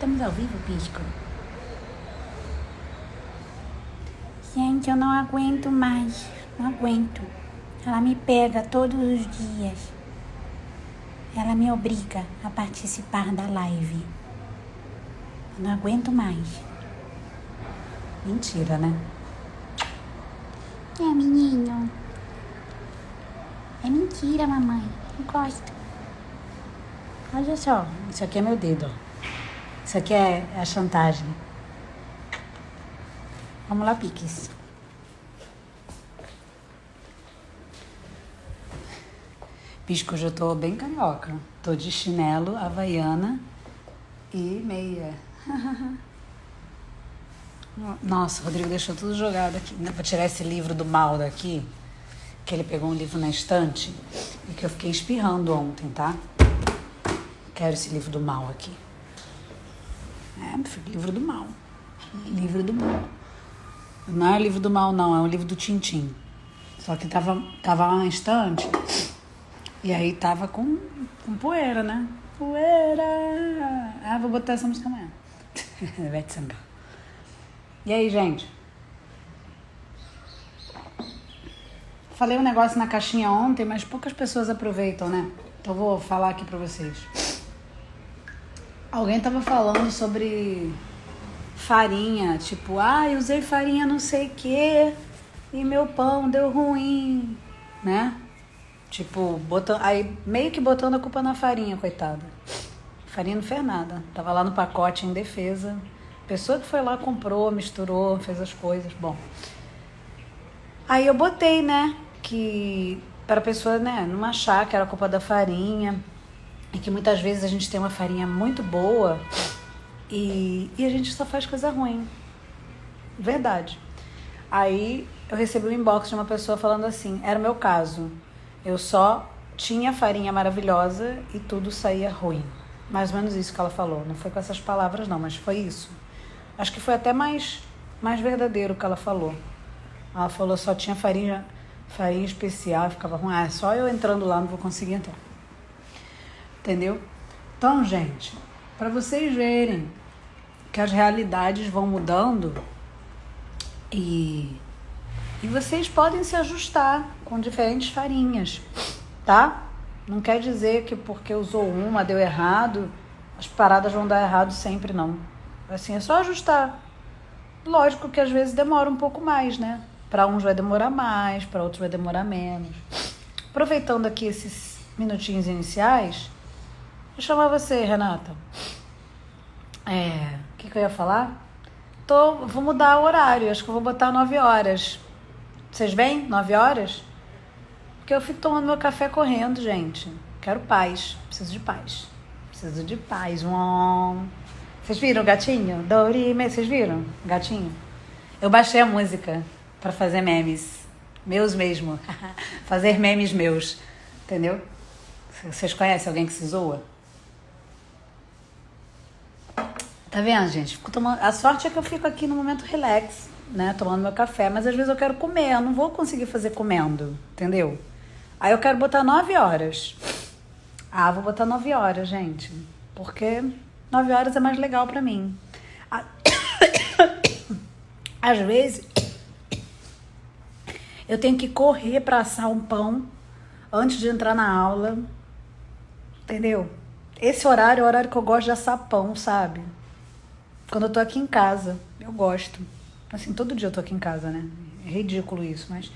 Estamos ao vivo, Pisco. Gente, eu não aguento mais. Não aguento. Ela me pega todos os dias. Ela me obriga a participar da live. Eu não aguento mais. Mentira, né? É, menino. É mentira, mamãe. Não gosto. Olha só. Isso aqui é meu dedo, ó. Isso aqui é a chantagem. Vamos lá, Piques. Pisco, hoje eu tô bem carioca. Tô de chinelo, havaiana e meia. Nossa, o Rodrigo deixou tudo jogado aqui. Vou tirar esse livro do mal daqui, que ele pegou um livro na estante e que eu fiquei espirrando ontem, tá? Quero esse livro do mal aqui. É, livro do mal. Livro do mal. Não é livro do mal, não. É um livro do Tintim. Só que tava lá na estante e aí tava com poeira, né? Poeira. Ah, vou botar essa música amanhã. Vai te sangar. E aí, gente? Falei um negócio na caixinha ontem, mas poucas pessoas aproveitam, né? Então vou falar aqui pra vocês. Alguém tava falando sobre farinha, tipo, eu usei farinha não sei o que e meu pão deu ruim, né? Tipo, aí meio que botando a culpa na farinha, coitada. Farinha não fez nada, tava lá no pacote em defesa. Pessoa que foi lá, comprou, misturou, fez as coisas, bom. Aí eu botei, né, que para a pessoa, né, não achar que era culpa da farinha e que muitas vezes a gente tem uma farinha muito boa e a gente só faz coisa ruim. Verdade. Aí eu recebi um inbox de uma pessoa falando assim, era o meu caso. Eu só tinha farinha maravilhosa e tudo saía ruim. Mais ou menos isso que ela falou. Não foi com essas palavras não, mas foi isso. Acho que foi até mais verdadeiro o que ela falou. Ela falou só tinha farinha especial, ficava ruim. Só eu entrando lá não vou conseguir entrar. Entendeu? Então, gente, para vocês verem que as realidades vão mudando e vocês podem se ajustar com diferentes farinhas, tá? Não quer dizer que porque usou uma deu errado, as paradas vão dar errado sempre, não. Assim, é só ajustar. Lógico que às vezes demora um pouco mais, né? Para uns vai demorar mais, para outros vai demorar menos. Aproveitando aqui esses minutinhos iniciais, vou chamar você, Renata. O que eu ia falar? Vou mudar o horário, acho que eu vou botar 9 horas. Vocês vêm? 9 horas? Porque eu fico tomando meu café correndo, gente. Quero paz, preciso de paz. Preciso de paz. Vocês viram o gatinho? Dorime, vocês viram o gatinho? Eu baixei a música pra fazer memes. Meus mesmo. Fazer memes meus. Entendeu? Vocês conhecem alguém que se zoa? Tá vendo, gente? Fico tomando... A sorte é que eu fico aqui no momento relax, né? Tomando meu café. Mas às vezes eu quero comer. Eu não vou conseguir fazer comendo. Entendeu? Aí eu quero botar 9 horas. Vou botar 9 horas, gente. Porque 9 horas é mais legal pra mim. Às vezes, eu tenho que correr pra assar um pão antes de entrar na aula. Entendeu? Esse horário é o horário que eu gosto de assar pão, sabe? Quando eu tô aqui em casa, eu gosto. Assim, todo dia eu tô aqui em casa, né? É ridículo isso, mas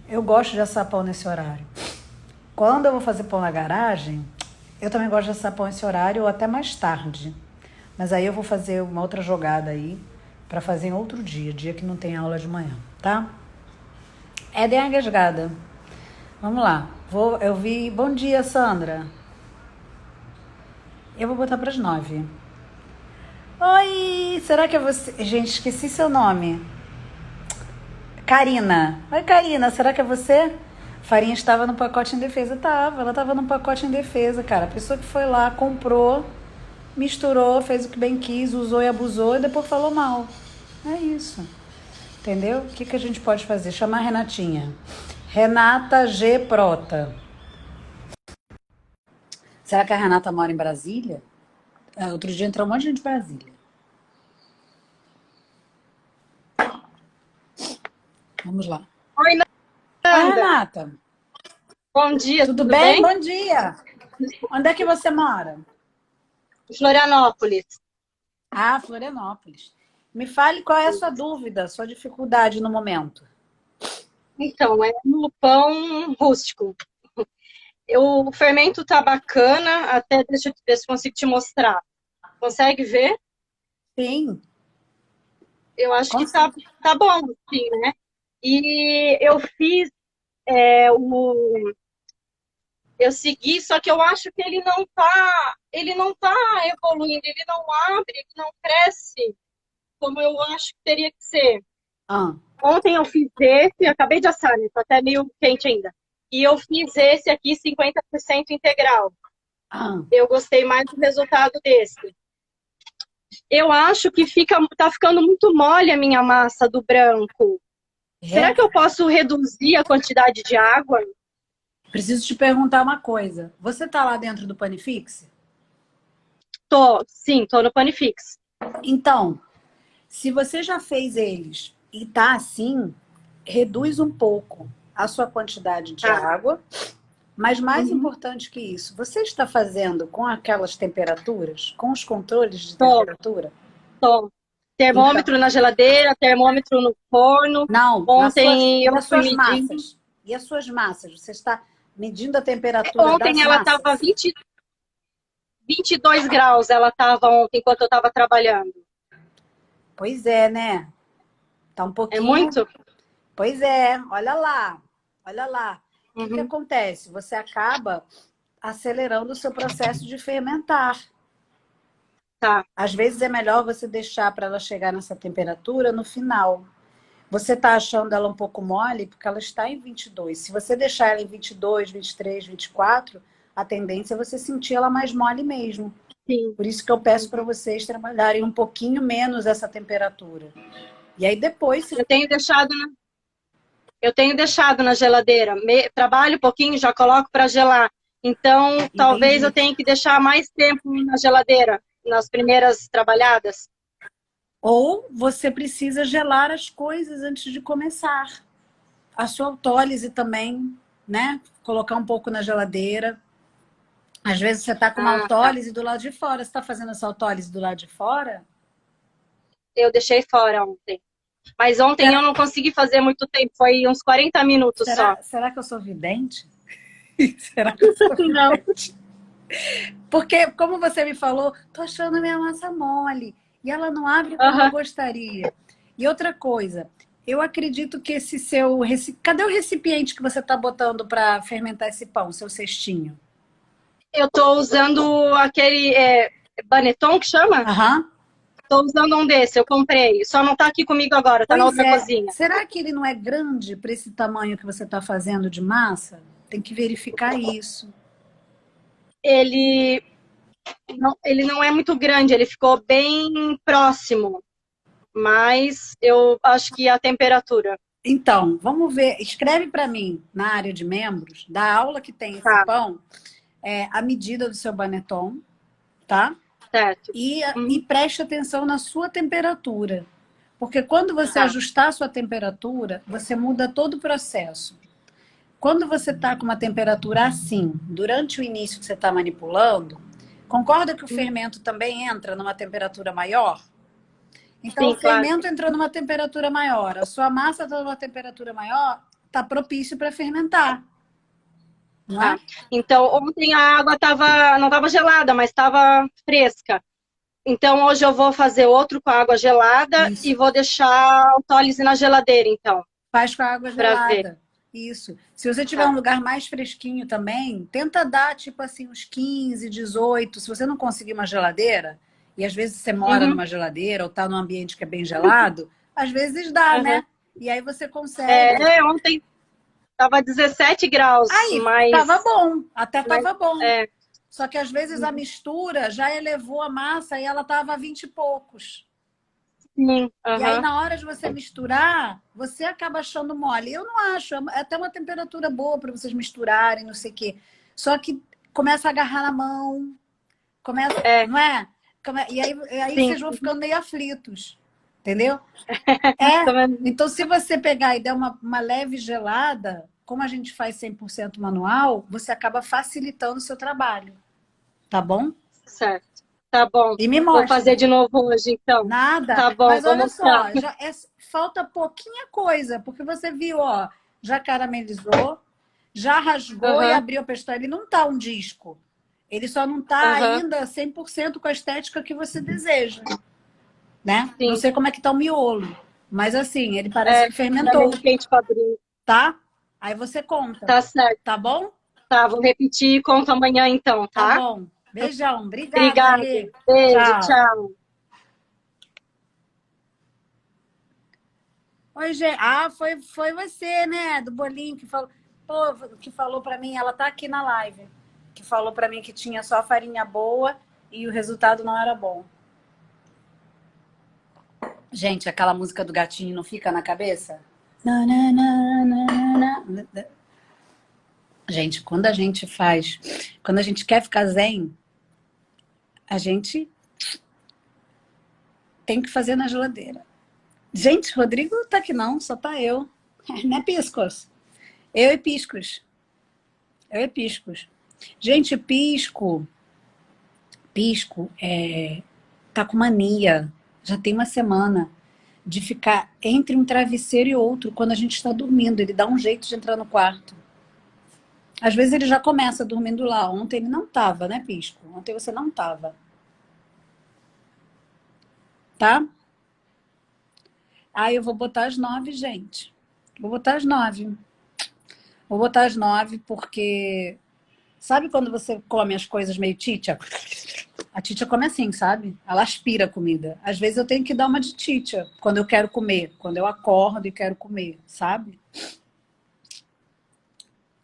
eu gosto de assar pão nesse horário. Quando eu vou fazer pão na garagem, eu também gosto de assar pão nesse horário ou até mais tarde. Mas aí eu vou fazer uma outra jogada aí pra fazer em outro dia que não tem aula de manhã, tá? Éden Agasgada. Vamos lá. Bom dia, Sandra. Eu vou botar pras 9. Oi, será que é você? Gente, esqueci seu nome. Karina. Oi, Karina, será que é você? Farinha estava no pacote em defesa. Ela estava no pacote em defesa, cara. A pessoa que foi lá, comprou, misturou, fez o que bem quis, usou e abusou e depois falou mal. É isso. Entendeu? O que a gente pode fazer? Chamar a Renatinha. Renata G. Prota. Será que a Renata mora em Brasília? Outro dia entrou um monte de gente de Brasília. Vamos lá. Oi, Oi, Nanda. Renata. Bom dia, Tudo tudo bem? bem? Bom dia. Onde é que você mora? Florianópolis. Ah, Florianópolis. Me fale qual é a sua dúvida, a sua dificuldade no momento. Então, é no pão rústico. O fermento tá bacana, até deixa eu ver se consigo te mostrar. Consegue ver? Sim, Eu acho que tá, consigo. tá bom, sim, né? E eu fiz é, o. Eu segui, só que eu acho que ele não tá evoluindo, ele não abre, ele não cresce como eu acho que teria que ser. Ah, Ontem eu fiz esse, acabei de assar, né? Tá até meio quente ainda. E eu fiz esse aqui 50% integral. ah. Eu gostei mais do resultado desse. Eu acho que tá ficando muito mole a minha massa do branco. Será É? que eu posso reduzir a quantidade de água? Preciso te perguntar uma coisa. Você está lá dentro do Panifix? Sim, tô no Panifix. Então, se você já fez eles e tá assim, reduz um pouco a sua quantidade de Tá. água, mas mais Uhum. importante que isso, você está fazendo com aquelas temperaturas, com os controles de Tô, temperatura? tô. Então, Termômetro na geladeira, termômetro no forno. não, Ontem e eu as fui suas medindo. massas? E as suas massas? Você está medindo a temperatura Ontem das ela estava massas? 22 graus, ela estava ontem enquanto eu estava trabalhando. Pois é, né? Tá um É pouquinho. muito? Pois é, olha lá, olha lá. O que que Uhum. acontece? Você acaba acelerando o seu processo de fermentar. Tá. Às vezes é melhor você deixar para ela chegar nessa temperatura no final. Você está achando ela um pouco mole porque ela está em 22. Se você deixar ela em 22, 23, 24, a tendência é você sentir ela mais mole mesmo. Sim. Por isso que eu peço para Uhum. vocês trabalharem um pouquinho menos essa temperatura. E aí depois, se Eu tenho deixado na geladeira. Trabalho um pouquinho, já coloco para gelar. Então, talvez eu entendi. tenha que deixar mais tempo na geladeira, nas primeiras trabalhadas. Ou você precisa gelar as coisas antes de começar. A sua autólise também, né? Colocar um pouco na geladeira. Às vezes você está com uma Ah, tá. autólise do lado de fora. Você está fazendo essa autólise do lado de fora? Eu deixei fora ontem. Mas ontem eu Será, não consegui fazer muito tempo, foi uns 40 minutos só. será que eu sou vidente? Será que eu sou Não. vidente? Porque, como você me falou, tô achando minha massa mole. E ela não abre como eu Aham. gostaria. E outra coisa, eu acredito que esse seu. Cadê o recipiente que você está botando para fermentar esse pão, seu cestinho? Eu estou usando aquele Baneton que chama? Aham. Estou usando um desse, eu comprei. Só não está aqui comigo agora, está na Pois outra é. cozinha. Será que ele não é grande para esse tamanho que você está fazendo de massa? Tem que verificar isso. Ele não é muito grande, ele ficou bem próximo, mas eu acho que a temperatura. Então, vamos ver. Escreve para mim na área de membros da aula que tem esse Tá, pão, a medida do seu baneton, tá? certo. E preste atenção na sua temperatura. Porque quando você Tá. ajustar a sua temperatura, você muda todo o processo. Quando você está com uma temperatura assim, durante o início que você está manipulando, concorda que o fermento também entra numa temperatura maior? Então, o Sim, claro. fermento entrou numa temperatura maior, a sua massa está numa temperatura maior, está propício para fermentar, não Tá. é? Então, ontem a água não estava gelada, mas estava fresca. Então, hoje eu vou fazer outro com a água gelada e Isso. vou deixar a autólise na geladeira, então, Faz com a água para ver. gelada. Isso. Se você tiver Tá. um lugar mais fresquinho também, tenta dar tipo assim uns 15, 18. Se você não conseguir uma geladeira, e às vezes você mora Uhum. numa geladeira ou tá num ambiente que é bem gelado, às vezes dá, Uhum. né? E aí você consegue. Ontem estava 17 graus, Aí, tava mas, bom, até mas tava bom. é, Só que às vezes a mistura já elevou a massa e ela tava a 20 e poucos. sim, E aí, uhum. na hora de você misturar, você acaba achando mole. Eu não acho, é até uma temperatura boa para vocês misturarem, não sei o quê. Só que começa a agarrar na mão, começa, É, não é? E aí sim. vocês vão ficando meio aflitos, entendeu? É, então se você pegar e der uma leve gelada, como a gente faz 100% manual, você acaba facilitando o seu trabalho, tá bom? Certo. Tá bom. E me Vou mostra. fazer de novo hoje, então. Nada. Tá bom, Mas vou olha mostrar. só, falta pouquinha coisa, porque você viu, ó, já caramelizou, já rasgou e Aham, abriu a pestana. Ele não tá um disco. Ele só não tá aham, ainda 100% com a estética que você deseja, né? Não sim. sei como é que tá o miolo, mas assim, ele parece É, que ainda fermentou, meio quente pra abrir. tá? Aí você conta, Tá certo. tá bom? Tá, vou repetir e conto amanhã, então, Tá tá? bom. Beijão. Obrigada, Obrigada. Lê. Beijo, Tchau. tchau. Oi, gente. Ah, foi você, né? Do bolinho que falou, pô, que falou para mim. Ela tá aqui na live. Que falou para mim que tinha só farinha boa e o resultado não era bom. Gente, aquela música do gatinho não fica na cabeça? Na, na, na, na, na, na. Gente, quando a gente quer ficar zen, a gente tem que fazer na geladeira. Gente, Rodrigo tá aqui não, só tá eu. Né, Piscos? Eu e Piscos. Eu e Piscos. Gente, Pisco tá com mania, já tem uma semana, de ficar entre um travesseiro e outro quando a gente está dormindo. Ele dá um jeito de entrar no quarto. Às vezes ele já começa dormindo lá. Ontem ele não tava, né, Pisco? Ontem você não tava, tá? Aí eu vou botar às 9, gente. Vou botar às 9. Vou botar às 9 porque... Sabe quando você come as coisas meio titia? A titia come assim, sabe? Ela aspira a comida. Às vezes eu tenho que dar uma de titia quando eu quero comer, quando eu acordo e quero comer, sabe?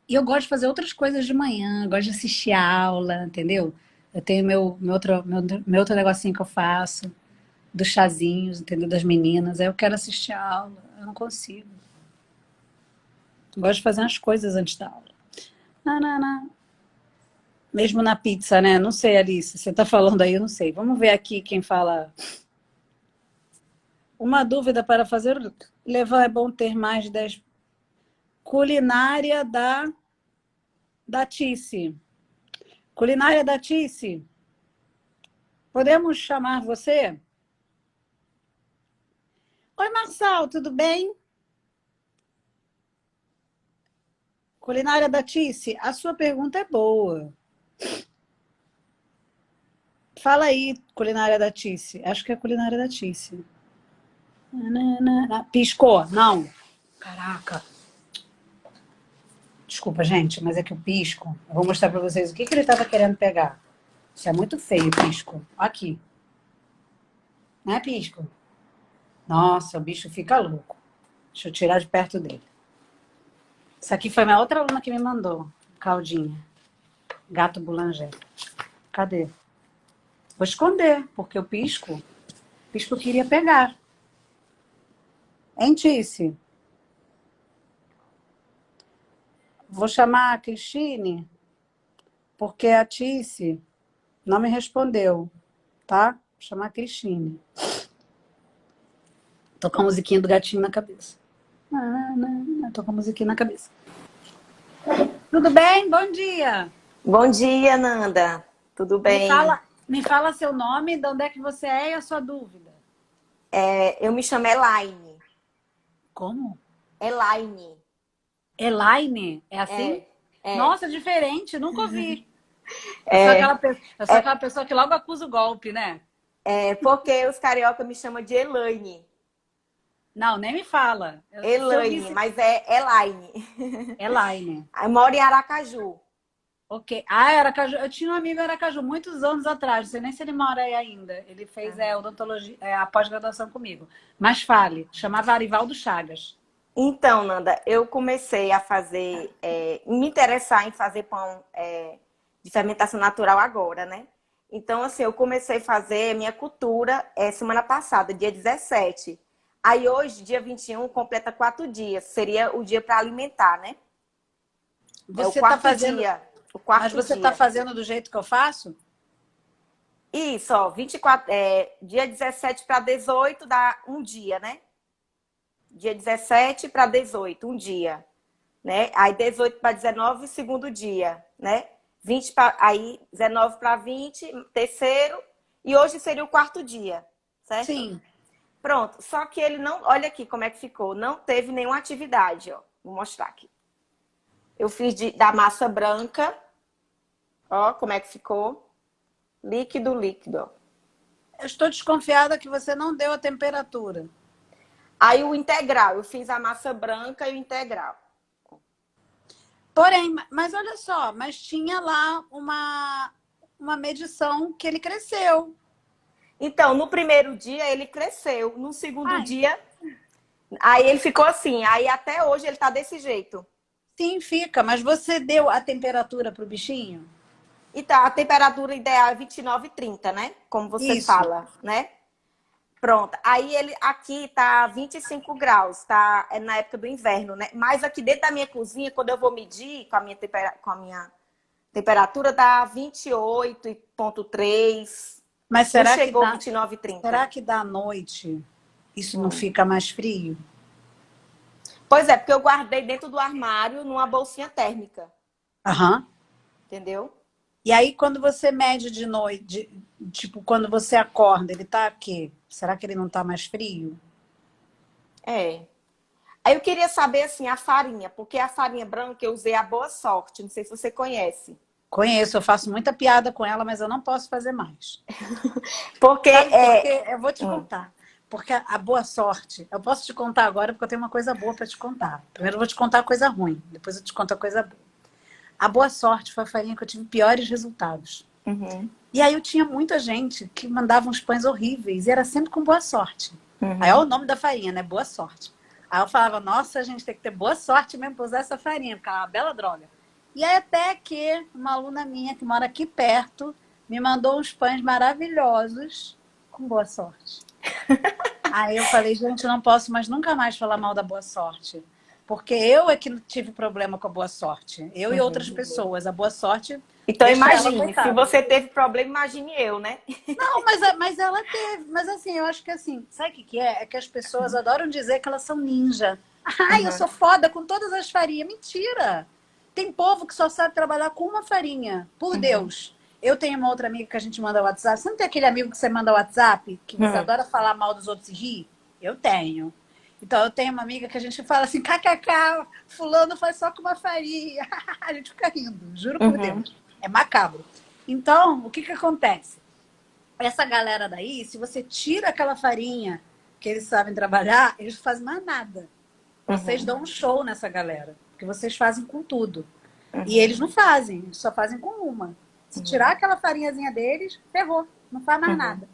E eu gosto de fazer outras coisas de manhã, gosto de assistir aula, entendeu? Eu tenho meu outro negocinho que eu faço, dos chazinhos, entendeu? Das meninas. Aí eu quero assistir a aula, eu não consigo. Eu gosto de fazer umas coisas antes da aula. Não, não, não. Mesmo na pizza, né? Não sei, Alice, você tá falando aí, eu não sei. Vamos ver aqui quem fala. Uma dúvida para fazer levar é bom ter mais de 10. Culinária da Tice. Culinária da Tice. Podemos chamar você? Oi, Marçal, tudo bem? Culinária da Tice, a sua pergunta é boa. Fala aí, culinária da Tice. Acho que é culinária da Tice. Piscou? Não. Caraca. Desculpa, gente, mas é que o pisco... Eu vou mostrar pra vocês o que ele estava querendo pegar. Isso é muito feio, pisco. Aqui. Né, pisco? Nossa, o bicho fica louco. Deixa eu tirar de perto dele. Isso aqui foi minha outra aluna que me mandou. Caldinha. Gato boulanger. Cadê? Vou esconder, porque o pisco queria pegar. Hein, Tice? Vou chamar a Cristine, porque a Tice não me respondeu, tá? Vou chamar a Cristine. Tô com a musiquinha do gatinho na cabeça. Tô com a musiquinha na cabeça. Tudo bem? Bom dia. Bom dia, Nanda. Tudo Me bem? fala, me fala seu nome, de onde é que você é e a sua dúvida. Eu me chamo Elaine. Como? Elaine. Elaine? É assim? É, é, Nossa, diferente, nunca ouvi. é, Eu sou aquela pessoa que logo acusa o golpe, né? porque os carioca me chamam de Elaine. Não, nem me fala. Se eu Elaine, visse... mas é Elaine. Elaine. Eu moro em Aracaju. Ok. Ah, Aracaju. Eu tinha um amigo em Aracaju muitos anos atrás. Não sei nem se ele mora aí ainda. Ele fez odontologia, a pós-graduação comigo. Mas fale. Chamava Arivaldo Chagas. Então, Nanda, eu comecei a fazer, me interessar em fazer pão de fermentação natural agora, né? Então, assim, eu comecei a fazer minha cultura semana passada, dia 17. Aí hoje, dia 21, completa 4 dias. Seria o dia para alimentar, né? É o Você está quarto fazendo. dia. O Mas quarto você está dia. fazendo do jeito que eu faço? Isso, ó, 24, dia 17 para 18 dá um dia, né? Dia 17 para 18, um dia, né? Aí 18 para 19, segundo dia, né? 20 pra, aí 19 para 20, terceiro, e hoje seria o quarto dia, certo? Sim. Pronto, só que ele não, olha aqui como é que ficou, não teve nenhuma atividade, ó. Vou mostrar aqui. Eu fiz da massa branca, ó, como é que ficou. Líquido, líquido, ó. Eu estou desconfiada que você não deu a temperatura. Aí o integral, eu fiz a massa branca e o integral. Porém, mas olha só, mas tinha lá uma medição que ele cresceu. Então, no primeiro dia ele cresceu, no segundo Ai, dia, aí ele ficou assim, aí até hoje ele tá desse jeito. sim, fica, mas você deu a temperatura para o bichinho? Então, a temperatura ideal é 29 e 30, né? Como você Isso. fala, né? Pronto. Aí ele aqui tá 25 graus, tá? É na época do inverno, né? Mas aqui dentro da minha cozinha, quando eu vou medir com a minha temperatura, dá 28,3. Mas Não chegou 29 e será 30. que da noite isso não fica mais frio? Pois é, porque eu guardei dentro do armário numa bolsinha térmica, Aham. entendeu? E aí, quando você mede de noite, tipo, quando você acorda, ele tá aqui? Será que ele não tá mais frio? É. Aí eu queria saber, assim, a farinha, porque a farinha branca eu usei a Boa Sorte, não sei se você conhece. Conheço, eu faço muita piada com ela, mas eu não posso fazer mais. Porque Sabe por é. quê? Eu vou te contar. Porque a boa sorte, eu posso te contar agora porque eu tenho uma coisa boa para te contar. Primeiro eu vou te contar a coisa ruim, depois eu te conto a coisa boa. A boa sorte foi a farinha que eu tive piores resultados. Uhum, E aí eu tinha muita gente que mandava uns pães horríveis e era sempre com boa sorte. Aí é uhum, o nome da farinha, né? Boa sorte. Aí eu falava, nossa, a gente tem que ter boa sorte mesmo para usar essa farinha, porque é uma bela droga. E aí até que uma aluna minha que mora aqui perto me mandou uns pães maravilhosos com boa sorte. Aí eu falei, gente, eu não posso mais nunca mais falar mal da boa sorte. Porque eu é que tive problema com a boa sorte. Eu e outras uhum. pessoas. A boa sorte Então deixa ela imagine, se coitada. você teve problema, imagine eu, né? Não, mas ela teve. Mas assim, eu acho que assim, sabe o que que é? É que as pessoas adoram dizer que elas são ninja. Ai, eu Uhum, sou foda com todas as farinhas. Mentira! Tem povo que só sabe trabalhar com uma farinha. Por uhum, Deus. Eu tenho uma outra amiga que a gente manda WhatsApp. Você não tem aquele amigo que você manda WhatsApp, que você uhum. adora falar mal dos outros e rir? Eu tenho. Então, eu tenho uma amiga que a gente fala assim, kkk, fulano faz só com uma farinha. A gente fica rindo, juro por Uhum, Deus. É macabro. Então, o que que acontece? Essa galera daí, se você tira aquela farinha que eles sabem trabalhar, eles não fazem mais nada. Vocês uhum, dão um show nessa galera, porque vocês fazem com tudo. E uhum, eles não fazem, eles só fazem com uma. Se tirar uhum, aquela farinhazinha deles, ferrou, não faz mais uhum, nada.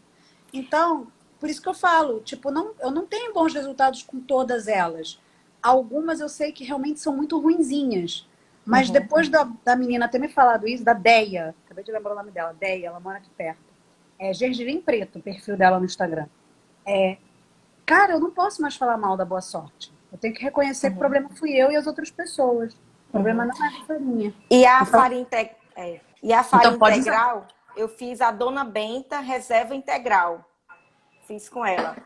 Então, por isso que eu falo, tipo, não, eu não tenho bons resultados com todas elas. Algumas eu sei que realmente são muito ruinzinhas. Mas uhum, depois da menina ter me falado isso, da Deia, acabei de lembrar o nome dela, Deia, ela mora aqui perto. É Gergelim Preto, o perfil dela no Instagram. Cara, eu não posso mais falar mal da boa sorte. Eu tenho que reconhecer que o uhum, problema fui eu e as outras pessoas. O problema uhum. não é a farinha. E a Então, farinha, e a então farinha pode usar. integral, eu fiz a Dona Benta Reserva Integral. Fiz com ela.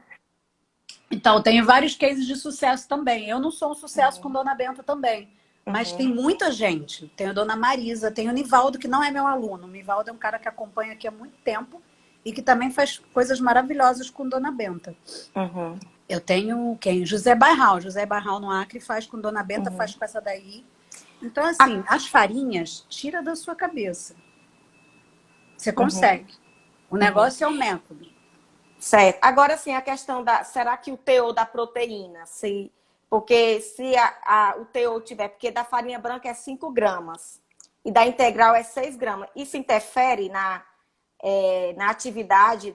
Então, eu tenho vários cases de sucesso também. Eu não sou um sucesso com Dona Benta também. Mas tem Uhum, muita gente. Tem a Dona Marisa, tem o Nivaldo, que não é meu aluno. O Nivaldo é um cara que acompanha aqui há muito tempo e que também faz coisas maravilhosas com Dona Benta. uhum, Eu tenho quem? José Barral. José Barral no Acre faz com Dona Benta, faz uhum. com essa daí. Então, Ah, assim, as farinhas, tira da sua cabeça. Você uhum, consegue. O uhum. negócio é o método. Certo. Agora sim, a questão da. Será que o teor da proteína? Se, porque se o teor tiver. Porque da farinha branca é 5 gramas e da integral é 6 gramas. Isso interfere na atividade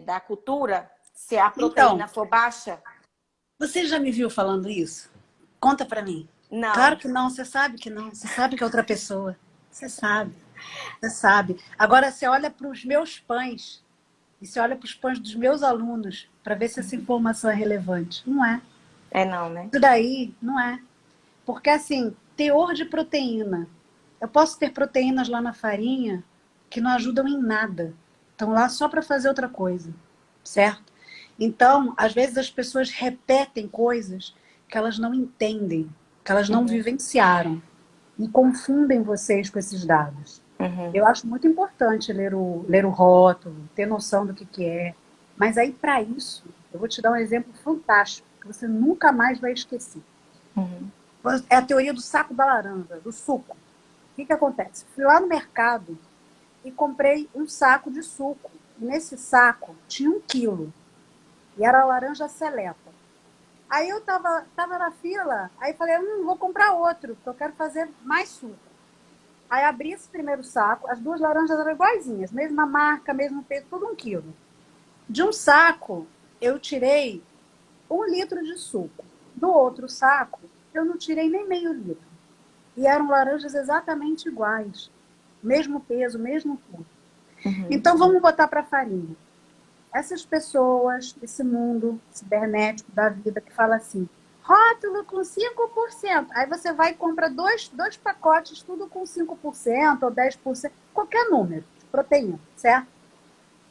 da cultura? Se a Então, proteína for baixa? você já me viu falando isso? Conta pra mim. Claro Não. que não, você sabe que não. Você sabe que é outra pessoa. Você sabe, você sabe. Agora você olha para os meus pães e você olha para os pães dos meus alunos para ver se essa informação é relevante. Não é. É não, né? Isso daí não é. Porque assim, teor de proteína. Eu posso ter proteínas lá na farinha que não ajudam em nada. Estão lá só para fazer outra coisa, certo? Então, às vezes as pessoas repetem coisas que elas não entendem, que elas não vivenciaram e confundem vocês com esses dados. Eu acho muito importante ler o rótulo, ter noção do que é. Mas aí, para isso, eu vou te dar um exemplo fantástico, que você nunca mais vai esquecer. É a teoria do saco da laranja, do suco. O que acontece? Fui lá no mercado e comprei um saco de suco. E nesse saco tinha 1 quilo. E era laranja seleta. Aí eu tava na fila, aí falei, vou comprar outro, porque eu quero fazer mais suco. Aí abri esse primeiro saco, as 2 laranjas eram iguaizinhas, mesma marca, mesmo peso, tudo 1 quilo. De um saco, eu tirei 1 litro de suco. Do outro saco, eu não tirei nem meio litro. E eram laranjas exatamente iguais. Mesmo peso, mesmo tudo. Então, vamos botar para farinha. Essas pessoas, esse mundo cibernético da vida que fala assim, rótulo com 5%. Aí você vai e compra dois pacotes, tudo com 5% ou 10%, qualquer número de proteína, certo?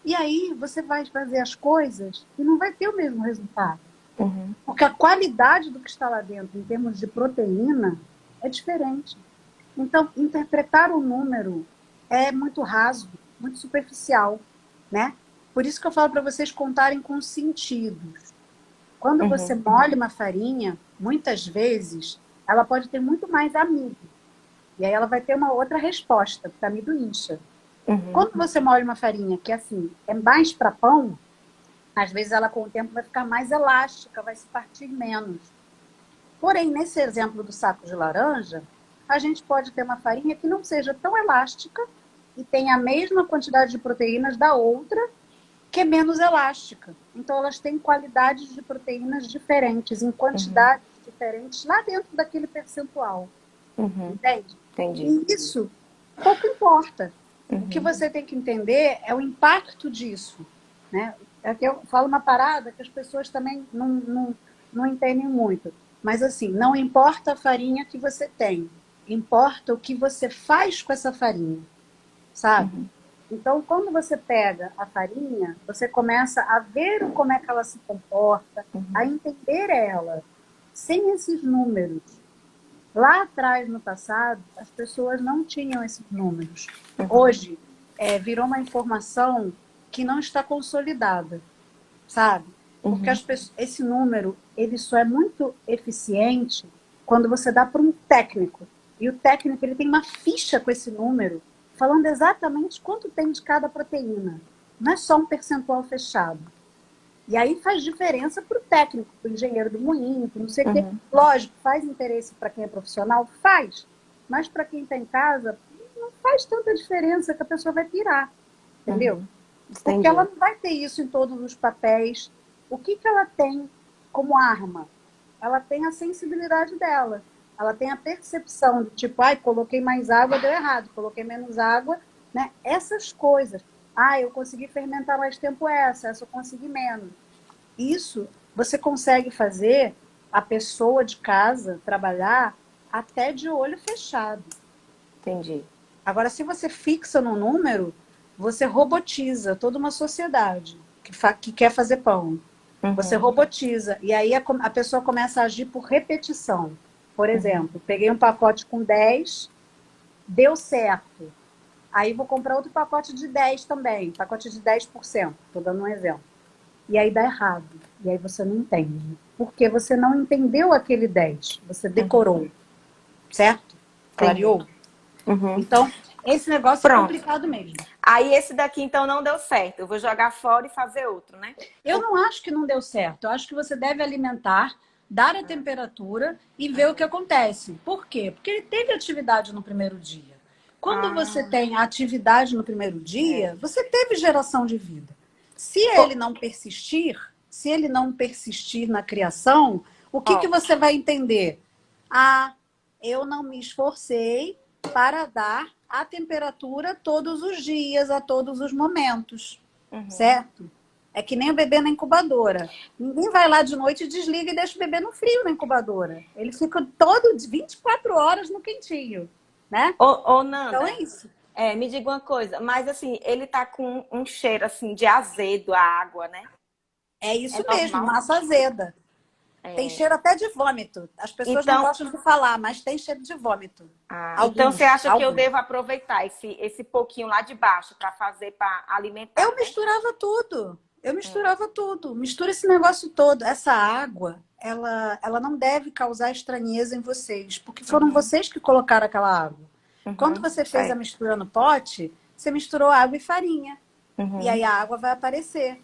E aí você vai fazer as coisas e não vai ter o mesmo resultado. Porque a qualidade do que está lá dentro, em termos de proteína, é diferente. Então, interpretar o número é muito raso, muito superficial, né? Por isso que eu falo para vocês contarem com sentidos. Quando você molha uma farinha, muitas vezes, ela pode ter muito mais amido. E aí ela vai ter uma outra resposta, porque amido incha. Quando você molha uma farinha que, assim, é mais para pão, às vezes ela com o tempo vai ficar mais elástica, vai se partir menos. Porém, nesse exemplo do saco de laranja, a gente pode ter uma farinha que não seja tão elástica e tenha a mesma quantidade de proteínas da outra, que é menos elástica. Então, elas têm qualidades de proteínas diferentes, em quantidades diferentes, lá dentro daquele percentual. Entende? Entendi. E isso pouco importa. O que você tem que entender é o impacto disso. Né? É que eu falo uma parada que as pessoas também não entendem muito. Mas, assim, não importa a farinha que você tem, importa o que você faz com essa farinha, sabe? Então, quando você pega a farinha, você começa a ver como é que ela se comporta, a entender ela, sem esses números. Lá atrás, no passado, as pessoas não tinham esses números. Hoje, virou uma informação que não está consolidada, sabe? Porque esse número, ele só é muito eficiente quando você dá para um técnico. E o técnico, ele tem uma ficha com esse número, falando exatamente quanto tem de cada proteína. Não é só um percentual fechado. E aí faz diferença para o técnico, para o engenheiro do moinho, para não sei o quê. Lógico, faz interesse para quem é profissional? Faz. Mas para quem está em casa, não faz tanta diferença que a pessoa vai pirar. Entendeu? Porque ela não vai ter isso em todos os papéis. O que ela tem como arma? Ela tem a sensibilidade dela. Ela tem a percepção de tipo, coloquei mais água, deu errado. Coloquei menos água, né? Essas coisas. Eu consegui fermentar mais tempo essa eu consegui menos. Isso você consegue fazer a pessoa de casa trabalhar até de olho fechado. Entendi. Agora, se você fixa no número, você robotiza toda uma sociedade que quer fazer pão. Você robotiza. E aí a pessoa começa a agir por repetição. Por exemplo, peguei um pacote com 10, deu certo. Aí vou comprar outro pacote de 10 também, pacote de 10%, estou dando um exemplo. E aí dá errado. E aí você não entende. Porque você não entendeu aquele 10, você decorou. Certo? Clareou? Então, esse negócio é complicado mesmo. Aí esse daqui, então, não deu certo. Eu vou jogar fora e fazer outro, né? Eu não acho que não deu certo. Eu acho que você deve alimentar, dar a temperatura e ver o que acontece. Por quê? Porque ele teve atividade no primeiro dia. Quando você tem atividade no primeiro dia, você teve geração de vida. Se ele não persistir na criação, o que você vai entender? Eu não me esforcei para dar a temperatura todos os dias, a todos os momentos. Certo? É que nem o bebê na incubadora. Ninguém vai lá de noite e desliga e deixa o bebê no frio na incubadora. Ele fica 24 horas no quentinho. Né? Ô, Nanda, então é isso. Me diga uma coisa, mas assim, ele tá com um cheiro assim de azedo a água, né? É É isso mesmo, normal? massa azeda. Tem É. cheiro até de vômito. As pessoas não Então, gostam de falar, mas tem cheiro de vômito. então você Alguns, acha que eu alguns. devo aproveitar esse pouquinho lá de baixo para fazer para alimentar, Eu né? misturava tudo. Eu misturava tudo. Mistura esse negócio todo. Essa água, ela não deve causar estranheza em vocês, porque foram Uhum, vocês que colocaram aquela água. Quando uhum, você fez a certo. mistura no pote, você misturou água e farinha. E Uhum, aí a água vai aparecer,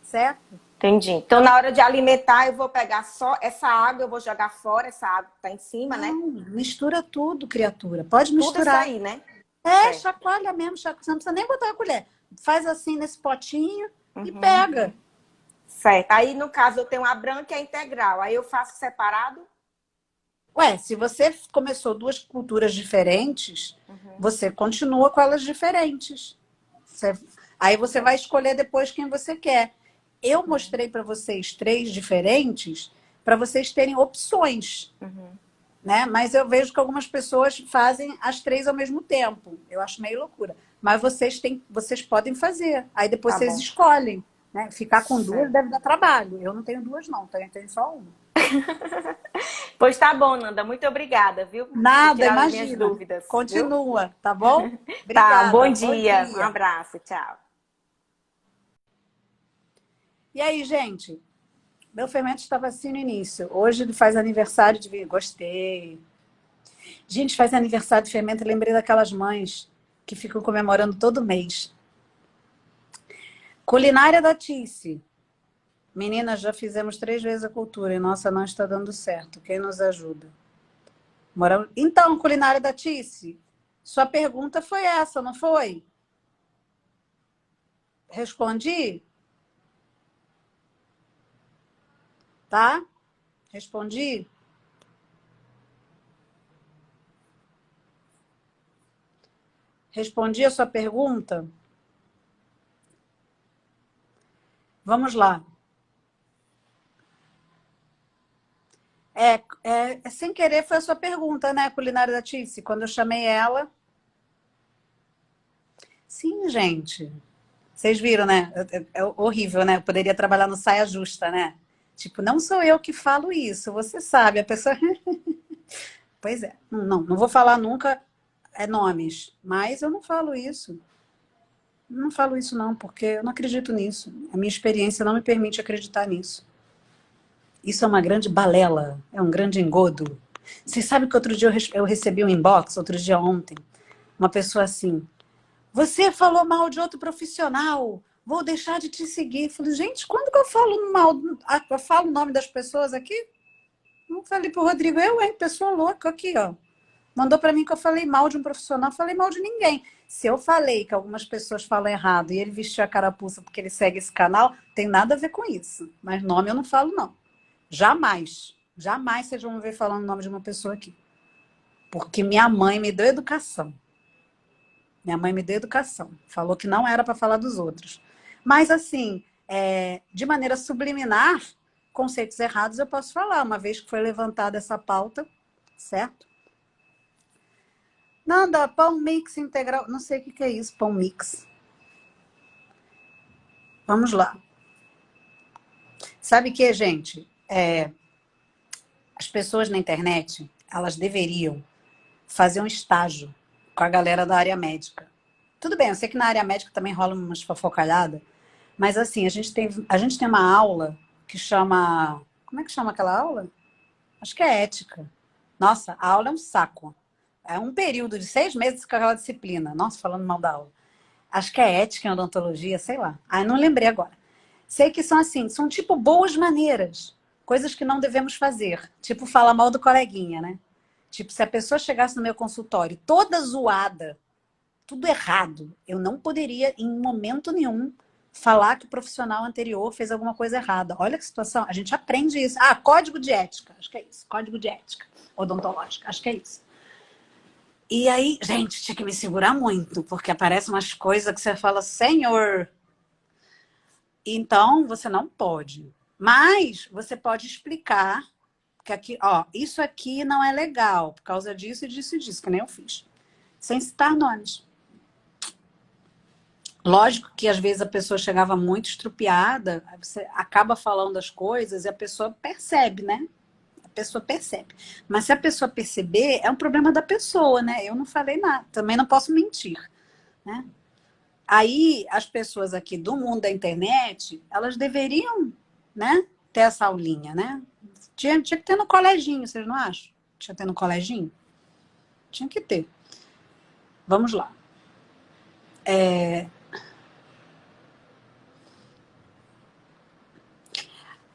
certo? entendi. Então, na hora de alimentar, eu vou pegar só essa água, eu vou jogar fora essa água que tá em cima, né? Não, mistura tudo, criatura. Pode Tudo isso misturar. aí, né? É, Certo. chacoalha mesmo, chacoalha. Você não precisa nem botar a colher. Faz assim nesse potinho e Uhum, pega. certo. Aí, no caso, eu tenho a branca e a integral. Aí eu faço separado? Ué, se você começou duas culturas diferentes, Uhum, você continua com elas diferentes. Você- Aí você vai escolher depois quem você quer. Eu mostrei para vocês três diferentes para vocês terem opções, uhum. né? Mas eu vejo que algumas pessoas fazem as três ao mesmo tempo. Eu acho meio loucura. Mas vocês podem fazer. Aí depois Tá vocês bom. escolhem, né? Ficar com duas Certo. deve dar trabalho. Eu não tenho duas, não. Tenho só uma. Pois tá bom, Nanda. Muito obrigada, viu? Por Nada, tirar as minhas imagina. dúvidas, viu? Continua, tá bom? Tá, um bom Obrigada. Bom dia. Um dia. abraço. Tchau. E aí, gente? Meu fermento estava assim no início. Hoje ele faz aniversário de vinho. Gostei. Gente, faz aniversário de fermento. Eu lembrei daquelas mães que ficam comemorando todo mês. Culinária da Tice. Meninas, já fizemos 3 vezes a cultura e nossa não está dando certo. Quem nos ajuda? Então, culinária da Tice, sua pergunta foi essa, não foi? Respondi? Tá? Respondi? Respondi a sua pergunta? Vamos lá. Sem querer foi a sua pergunta, né, culinária da Tice? Quando eu chamei ela. Sim, gente. Vocês viram, né? É horrível, né? Eu poderia trabalhar no saia justa, né? Tipo, não sou eu que falo isso, você sabe. A pessoa. Pois é. Não vou falar nunca nomes, mas eu não falo isso. Não falo isso, não, porque eu não acredito nisso. A minha experiência não me permite acreditar nisso. Isso é uma grande balela, é um grande engodo. Vocês sabem que outro dia eu recebi um inbox, outro dia ontem, uma pessoa assim, você falou mal de outro profissional, vou deixar de te seguir. Eu falei, gente, quando que eu falo mal, eu falo o nome das pessoas aqui? Não falei pro Rodrigo, hein, pessoa louca aqui, ó. Mandou para mim que eu falei mal de um profissional, não falei mal de ninguém. Se eu falei que algumas pessoas falam errado e ele vestiu a carapuça porque ele segue esse canal, tem nada a ver com isso. Mas nome eu não falo, não. Jamais. Jamais vocês vão me ver falando o nome de uma pessoa aqui. Porque minha mãe me deu educação. Minha mãe me deu educação. Falou que não era para falar dos outros. Mas, assim, de maneira subliminar, conceitos errados eu posso falar, uma vez que foi levantada essa pauta, certo? Nanda, pão mix integral. Não sei o que é isso, pão mix. Vamos lá. Sabe o que, gente? As pessoas na internet, elas deveriam fazer um estágio com a galera da área médica. Tudo bem, eu sei que na área médica também rola umas fofocalhadas, mas assim, a gente tem uma aula que chama. Como é que chama aquela aula? Acho que é ética. Nossa, a aula é um saco. É um período de 6 meses com aquela disciplina. Nossa, falando mal da aula. Acho que é ética em odontologia, sei lá. Ai, não lembrei agora. Sei que são assim, são tipo boas maneiras, coisas que não devemos fazer. Tipo, falar mal do coleguinha, né? Tipo, se a pessoa chegasse no meu consultório toda zoada, tudo errado, eu não poderia, em momento nenhum, falar que o profissional anterior fez alguma coisa errada. Olha que situação, a gente aprende isso. Ah, código de ética, acho que é isso. Código de ética odontológica, acho que é isso. E aí, gente, tinha que me segurar muito, porque aparecem umas coisas que você fala, Senhor. Então, você não pode. Mas você pode explicar que aqui, ó, isso aqui não é legal, por causa disso, disso e disso, que nem eu fiz. Sem citar nomes. Lógico que às vezes a pessoa chegava muito estrupiada, aí você acaba falando as coisas e a pessoa percebe, né? A pessoa percebe. Mas se a pessoa perceber, é um problema da pessoa, né? Eu não falei nada, também não posso mentir, né? Aí as pessoas aqui do mundo da internet, elas deveriam, né, ter essa aulinha, né? Tinha que ter no coleginho, vocês não acham? Tinha que ter no coleginho? Tinha que ter. Vamos lá.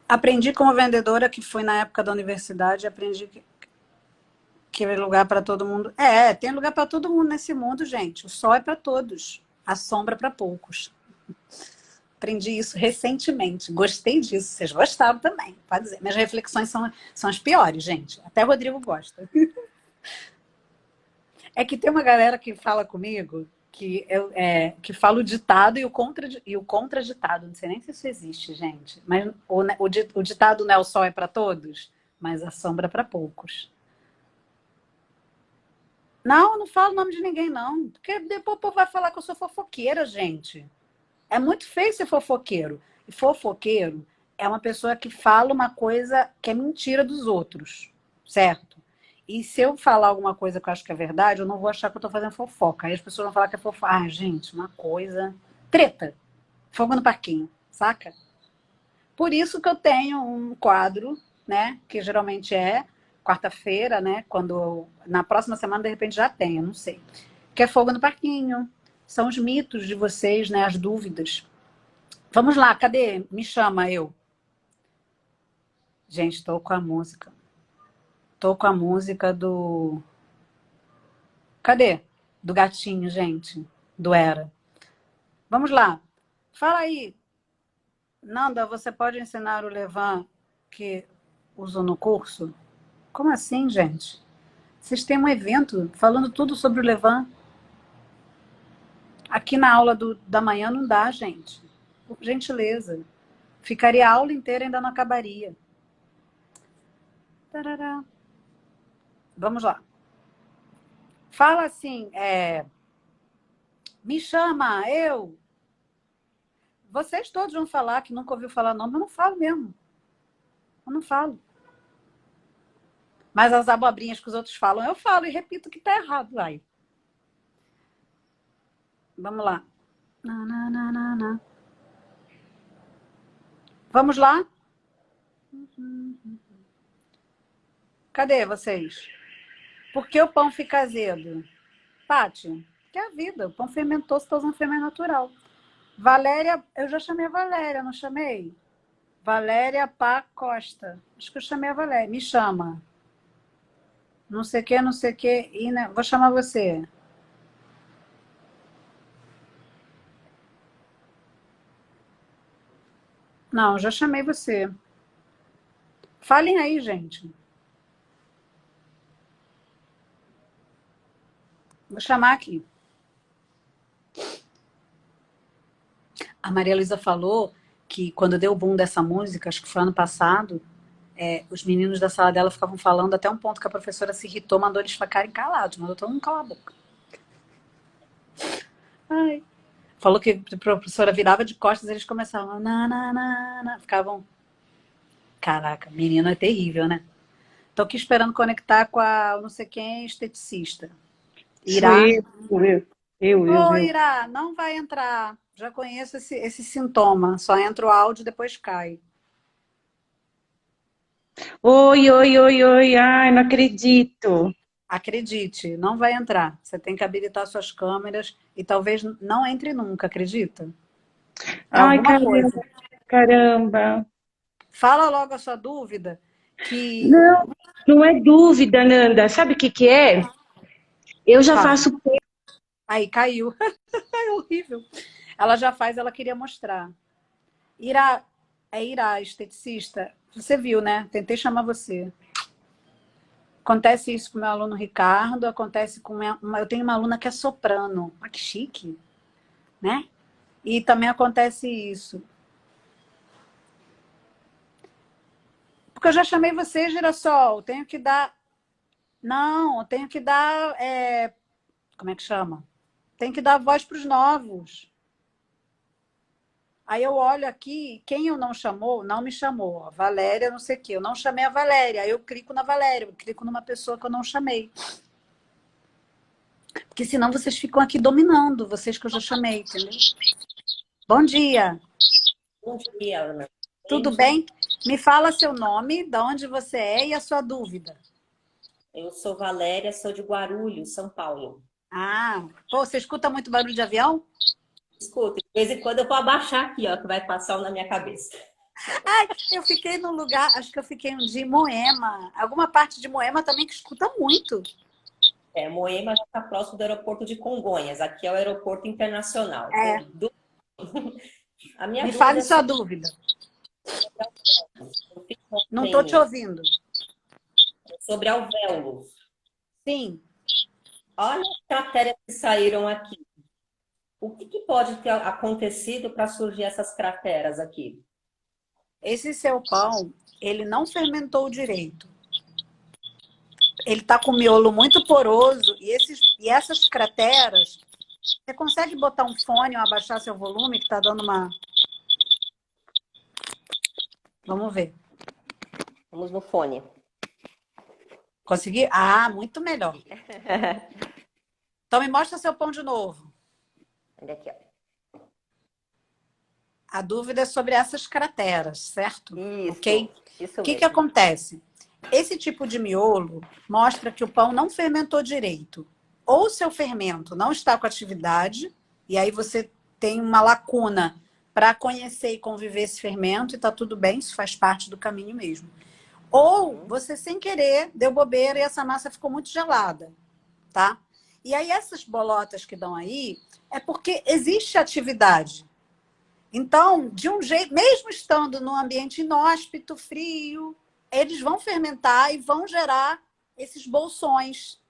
Aprendi como vendedora, que foi na época da universidade, aprendi que é lugar para todo mundo. É, tem lugar para todo mundo nesse mundo, gente. O sol é para todos, a sombra para poucos. Aprendi isso recentemente. Gostei disso. Vocês gostaram também, pode dizer. Minhas reflexões são as piores, gente. Até o Rodrigo gosta. É que tem uma galera que fala comigo que fala o ditado e o contraditado. Não sei nem se isso existe, gente. Mas o ditado não é o sol é para todos, mas a sombra para poucos. Não, eu não falo o nome de ninguém, não. Porque depois o povo vai falar que eu sou fofoqueira, gente. É muito feio ser fofoqueiro. E fofoqueiro é uma pessoa que fala uma coisa que é mentira dos outros, certo? E se eu falar alguma coisa que eu acho que é verdade, eu não vou achar que eu tô fazendo fofoca. Aí as pessoas vão falar que é fofoca. Ah, gente, uma coisa. Treta. Fogo no parquinho, saca? Por isso que eu tenho um quadro, né? Que geralmente é quarta-feira, né? Na próxima semana, de repente, já tenho, não sei. Que é fogo no parquinho. São os mitos de vocês, né? As dúvidas. Vamos lá, cadê? Me chama eu. Gente, tô com a música. Tô com a música do. Cadê? Do gatinho, gente. Do Era. Vamos lá. Fala aí. Nanda, você pode ensinar o Levan que usou no curso? Como assim, gente? Vocês têm um evento falando tudo sobre o Levan. Aqui na aula da manhã não dá, gente. Por gentileza. Ficaria a aula inteira e ainda não acabaria. Tarará. Vamos lá. Fala assim, me chama, eu. Vocês todos vão falar que nunca ouviu falar nome, eu não falo mesmo. Eu não falo. Mas as abobrinhas que os outros falam, eu falo e repito que tá errado. Aí. Vamos lá. Vamos lá? Cadê vocês? Por que o pão fica azedo? Pati, que é a vida. O pão fermentou, se está usando fermento natural. Valéria, eu já chamei a Valéria, não chamei? Valéria Pá Costa. Acho que eu chamei a Valéria. Me chama. Não sei o que, não sei o que. Vou chamar você. Não, já chamei você. Falem aí, gente. Vou chamar aqui. A Maria Luísa falou que quando deu o boom dessa música, acho que foi ano passado, os meninos da sala dela ficavam falando até um ponto que a professora se irritou, mandou eles ficarem calados, mandou todo mundo calar a boca. Ai. Falou que a professora virava de costas e eles começavam ficavam... Caraca, menino é terrível, né? Tô aqui esperando conectar com a não sei quem esteticista. Sou Irá. eu. Irá, não vai entrar. Já conheço esse sintoma. Só entra o áudio e depois cai. Oi, ai, não acredito. Acredite, não vai entrar. Você tem que habilitar suas câmeras e talvez não entre nunca, acredita? É Ai, alguma coisa. caramba. Fala logo a sua dúvida, que... Não, não é dúvida, Nanda. Sabe o que que é? Eu já Fala. faço. Aí, caiu. É horrível. Ela já faz, ela queria mostrar. Irá, esteticista. Você viu, né? Tentei chamar você. Acontece isso com o meu aluno Ricardo, acontece com eu tenho uma aluna que é soprano. Ah, que chique, né? E também acontece isso. Porque eu já chamei você, Girassol. Tenho que dar... Não, eu tenho que dar... Como é que chama? Tem que dar voz para os novos. Aí eu olho aqui, quem eu não chamou, não me chamou. Ó, Valéria, não sei o quê. Eu não chamei a Valéria. Aí eu clico na Valéria, eu clico numa pessoa que eu não chamei. Porque senão vocês ficam aqui dominando, vocês que eu já chamei, entendeu? Bom dia, Bom dia, Ana. tudo bem? Me fala seu nome, de onde você é e a sua dúvida. Eu sou Valéria, sou de Guarulhos, São Paulo. Ah, pô, você escuta muito barulho de avião? Escuta, de vez em quando eu vou abaixar aqui, ó, que vai passar um na minha cabeça. Ai, eu fiquei num lugar, acho que eu fiquei um dia em Moema. Alguma parte de Moema também que escuta muito. Moema já está próximo do aeroporto de Congonhas. Aqui é o aeroporto internacional. É. A minha Me dúvida fale é sua dúvida. Não estou te ouvindo. sobre alvéolos. Sim. Olha as crateras que saíram aqui. O que pode ter acontecido para surgir essas crateras aqui? Esse seu pão, ele não fermentou direito. Ele está com o miolo muito poroso e essas crateras. Você consegue botar um fone ou abaixar seu volume, que está dando uma. Vamos ver. Vamos no fone. Consegui? Ah, muito melhor. Então me mostra seu pão de novo. Olha aqui, ó. A dúvida é sobre essas crateras, certo? Isso, ok? isso O que mesmo. acontece? Esse tipo de miolo mostra que o pão não fermentou direito. Ou seu fermento não está com atividade, e aí você tem uma lacuna para conhecer e conviver esse fermento, e está tudo bem, isso faz parte do caminho mesmo. Ou você, sem querer, deu bobeira e essa massa ficou muito gelada, tá? E aí essas bolotas que dão aí é porque existe atividade. Então, de um jeito, mesmo estando num ambiente inóspito, frio, eles vão fermentar e vão gerar esses bolsões.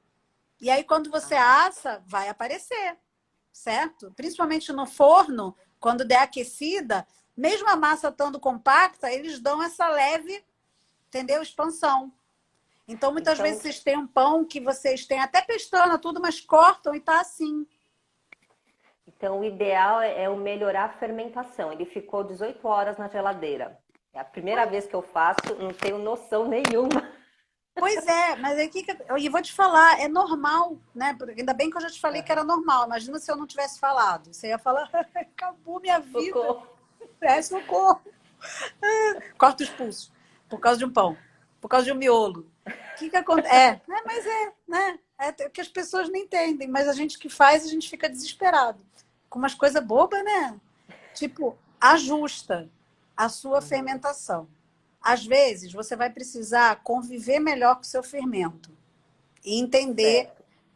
E aí, quando você assa, vai aparecer, certo? Principalmente no forno, quando der aquecida, mesmo a massa estando compacta, eles dão essa leve, entendeu? Expansão. Então, muitas vezes vocês têm um pão que vocês têm até pestana, tudo, mas cortam e tá assim. Então, o ideal é eu melhorar a fermentação. Ele ficou 18 horas na geladeira. É a primeira vez que eu faço, não tenho noção nenhuma. Pois é, mas aí eu vou te falar, é normal, né? Ainda bem que eu já te falei que era normal. Imagina se eu não tivesse falado. Você ia falar, acabou minha vida. Socorro. É, socorro. Corta os pulsos. Por causa de um pão. Por causa de um miolo. O que acontece? Né? É que as pessoas não entendem, mas a gente que faz, a gente fica desesperado. Com umas coisas bobas, né? Tipo, ajusta a sua fermentação. Às vezes, você vai precisar conviver melhor com o seu fermento. E entender,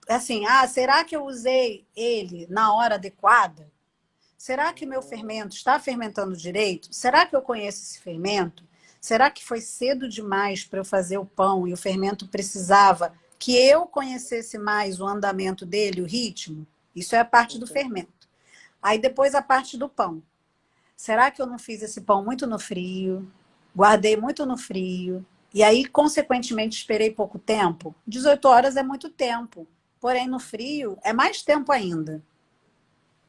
assim, será que eu usei ele na hora adequada? Será que meu fermento está fermentando direito? Será que eu conheço esse fermento? Será que foi cedo demais para eu fazer o pão e o fermento precisava que eu conhecesse mais o andamento dele, o ritmo? Isso é a parte do fermento. Aí depois a parte do pão. Será que eu não fiz esse pão muito no frio? Guardei muito no frio. E aí, consequentemente, esperei pouco tempo? 18 horas é muito tempo. Porém, no frio, é mais tempo ainda.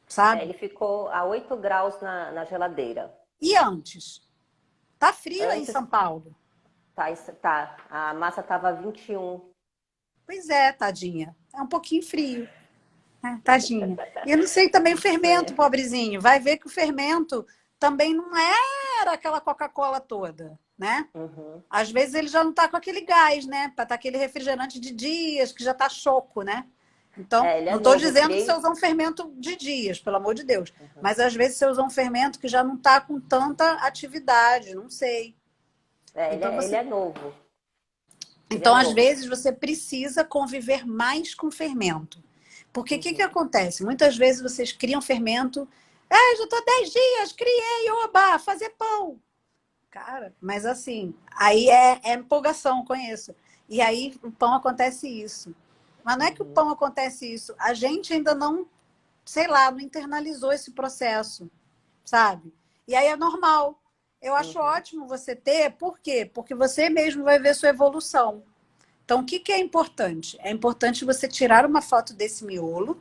Sabe? Ele ficou a 8 graus na geladeira. E antes? Tá frio aí em Antes- São Paulo. Tá. A massa estava 21. Pois é, tadinha. É um pouquinho frio. Né? Tadinha. E eu não sei também o fermento, pobrezinho. Vai ver que o fermento também não era aquela Coca-Cola toda, né? Uhum. Às vezes ele já não tá com aquele gás, né? Para estar aquele refrigerante de dias, que já tá choco, né? Então, Ele é não estou novo, dizendo que criei- você usa um fermento de dias, pelo amor de Deus. Mas às vezes você usa um fermento que já não está com tanta atividade, não sei. Então, ele é novo. Então, é às novo. vezes, você precisa conviver mais com fermento. Porque o que acontece? Muitas vezes vocês criam fermento. Já estou 10 dias, criei, oba, fazer pão. Cara, mas assim, aí é empolgação, conheço. E aí o pão acontece isso. Mas não é que o pão acontece isso. A gente ainda não, sei lá, não internalizou esse processo, sabe? E aí é normal. Eu acho ótimo você ter, por quê? Porque você mesmo vai ver sua evolução. Então, o que é importante? É importante você tirar uma foto desse miolo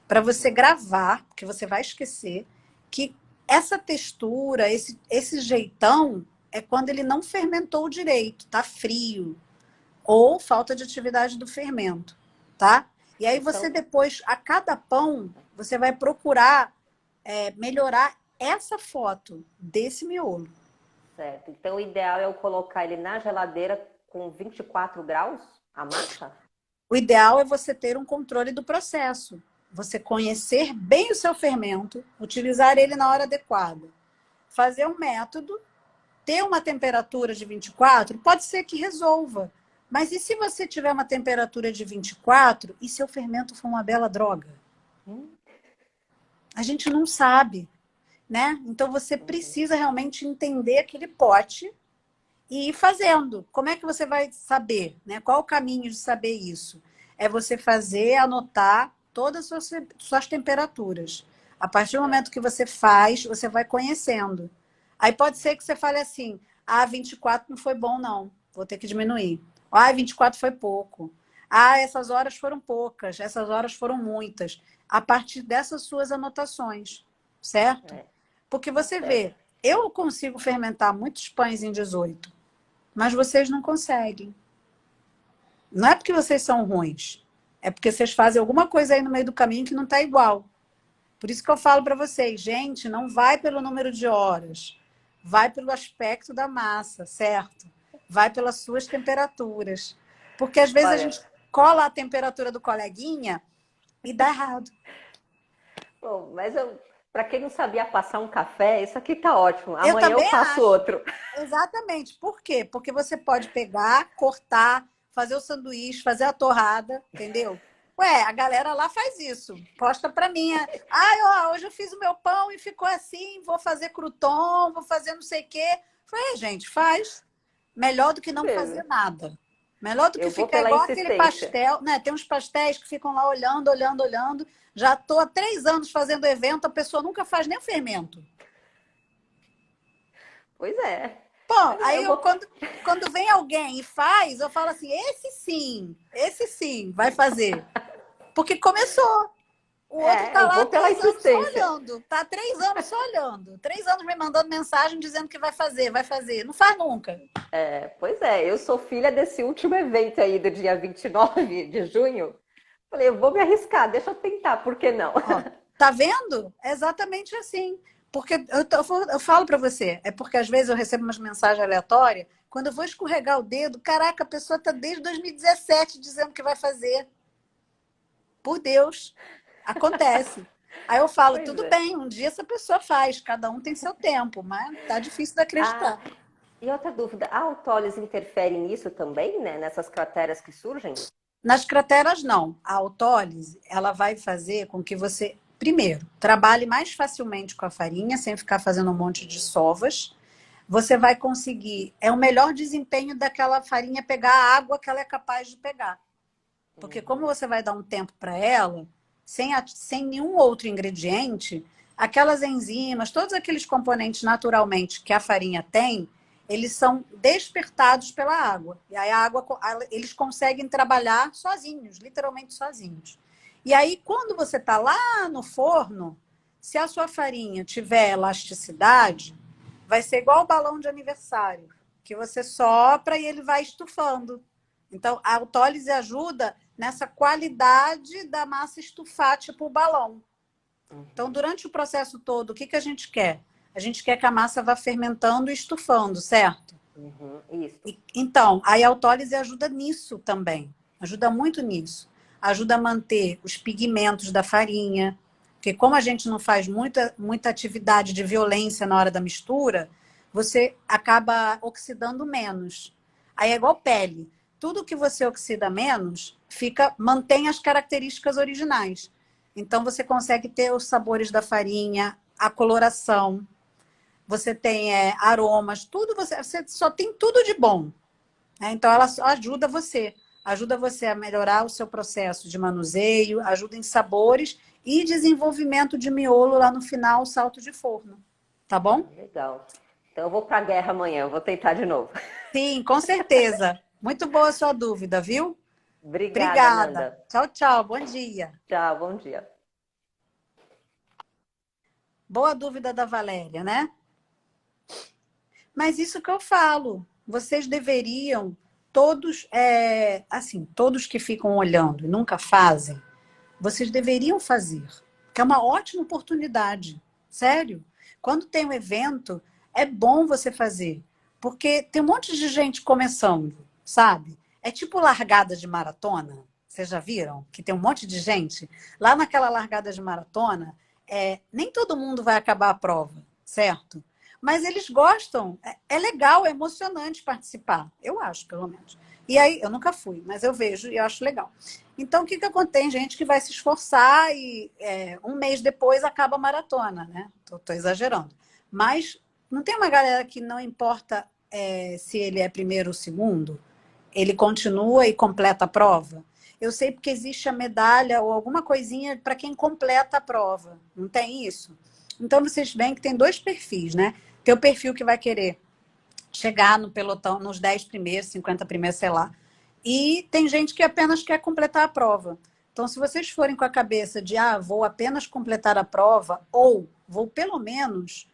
para você gravar, porque você vai esquecer, que essa textura, esse jeitão, é quando ele não fermentou direito, tá frio. Ou falta de atividade do fermento, tá? E aí você Então, depois, a cada pão, você vai procurar melhorar essa foto desse miolo. certo. Então, o ideal é eu colocar ele na geladeira com 24 graus, a massa? O ideal é você ter um controle do processo. Você conhecer bem o seu fermento, utilizar ele na hora adequada. Fazer um método, ter uma temperatura de 24, pode ser que resolva. Mas e se você tiver uma temperatura de 24 e seu fermento for uma bela droga? A gente não sabe, né? Então você precisa realmente entender aquele pote e ir fazendo. Como é que você vai saber, né? Qual o caminho de saber isso? É você fazer, anotar todas as suas temperaturas. A partir do momento que você faz, você vai conhecendo. Aí pode ser que você fale assim, 24 não foi bom não, vou ter que diminuir. 24 foi pouco. Essas horas foram poucas, essas horas foram muitas. A partir dessas suas anotações, certo? É, Porque você vê, certo. eu consigo fermentar muitos pães em 18, mas vocês não conseguem. Não é porque vocês são ruins, é porque vocês fazem alguma coisa aí no meio do caminho que não está igual. Por isso que eu falo para vocês, gente, não vai pelo número de horas, vai pelo aspecto da massa, certo? Vai pelas suas temperaturas. Porque às vezes a Olha, gente cola a temperatura do coleguinha e dá errado. bom, mas para quem não sabia passar um café, isso aqui tá ótimo. Eu Amanhã eu também faço acho. outro. Exatamente. Por quê? Porque você pode pegar, cortar, fazer o sanduíche, fazer a torrada, entendeu? Ué, a galera lá faz isso. Posta pra mim. Hoje eu fiz o meu pão e ficou assim, vou fazer crouton, vou fazer não sei o quê. Falei, gente, faz. Melhor do que não fazer Mesmo. nada. Melhor do que Eu vou ficar pela igual aquele insistência. pastel, né? Tem uns pastéis que ficam lá olhando, olhando, olhando. Já estou há 3 anos fazendo evento, a pessoa nunca faz nem o fermento. Pois é. Bom, Mas aí eu vou. quando vem alguém e faz, eu falo assim, esse sim, vai fazer. Porque começou. O outro tá Eu lá há vou pela 3 anos só insistência. olhando. Tá há 3 anos só olhando. 3 anos me mandando mensagem dizendo que vai fazer, vai fazer. Não faz nunca. Pois é, eu sou filha desse último evento aí do dia 29 de junho. Falei, eu vou me arriscar, deixa eu tentar, por que não? Ó, tá vendo? É exatamente assim. Porque eu falo pra você, é porque às vezes eu recebo umas mensagens aleatórias, quando eu vou escorregar o dedo, caraca, a pessoa tá desde 2017 dizendo que vai fazer. Por Deus, acontece. Aí eu falo, Pois tudo é. bem, um dia essa pessoa faz, cada um tem seu tempo, mas tá difícil de Ah, acreditar. e outra dúvida, a autólise interfere nisso também, né? Nessas crateras que surgem? Nas crateras, não. A autólise, ela vai fazer com que você, primeiro, trabalhe mais facilmente com a farinha, sem ficar fazendo um monte de sovas. Você vai conseguir, é o melhor desempenho daquela farinha pegar a água que ela é capaz de pegar. Porque como você vai dar um tempo para ela, sem nenhum outro ingrediente, aquelas enzimas, todos aqueles componentes naturalmente que a farinha tem, eles são despertados pela água. E aí eles conseguem trabalhar sozinhos, literalmente sozinhos. E aí, quando você está lá no forno, se a sua farinha tiver elasticidade, vai ser igual o balão de aniversário, que você sopra e ele vai estufando. Então, a autólise ajuda nessa qualidade da massa estufar, tipo o balão. Então, durante o processo todo, o que a gente quer? A gente quer que a massa vá fermentando e estufando, certo? Isso. Então, aí a autólise ajuda nisso também. Ajuda muito nisso. Ajuda a manter os pigmentos da farinha, porque como a gente não faz muita atividade de violência na hora da mistura, você acaba oxidando menos. Aí é igual pele. Tudo que você oxida menos, mantém as características originais. Então você consegue ter os sabores da farinha, a coloração, você tem aromas, tudo você só tem tudo de bom. Né? Então ela ajuda você a melhorar o seu processo de manuseio, ajuda em sabores e desenvolvimento de miolo lá no final, salto de forno. Tá bom? Legal. Então eu vou para a guerra amanhã, eu vou tentar de novo. Sim, com certeza. Muito boa a sua dúvida, viu? Obrigada, Obrigada. Nanda. Tchau, tchau. Bom dia. Tchau, bom dia. Boa dúvida da Valéria, né? Mas isso que eu falo, vocês deveriam, todos, assim, todos que ficam olhando e nunca fazem, vocês deveriam fazer, que é uma ótima oportunidade, sério. Quando tem um evento, é bom você fazer, porque tem um monte de gente começando, sabe? É tipo largada de maratona, vocês já viram? Que tem um monte de gente. Lá naquela largada de maratona, nem todo mundo vai acabar a prova, certo? Mas eles gostam, é legal, é emocionante participar, eu acho, pelo menos. E aí, eu nunca fui, mas eu vejo e eu acho legal. Então, o que acontece? Tem gente que vai se esforçar e um mês depois acaba a maratona, né? Tô exagerando. Mas não tem uma galera que não importa se ele é primeiro ou segundo, ele continua e completa a prova? Eu sei porque existe a medalha ou alguma coisinha para quem completa a prova. Não tem isso? Então, vocês veem que tem dois perfis, né? Tem o perfil que vai querer chegar no pelotão, nos 10 primeiros, 50 primeiros, sei lá. E tem gente que apenas quer completar a prova. Então, se vocês forem com a cabeça de, vou apenas completar a prova, ou vou pelo menos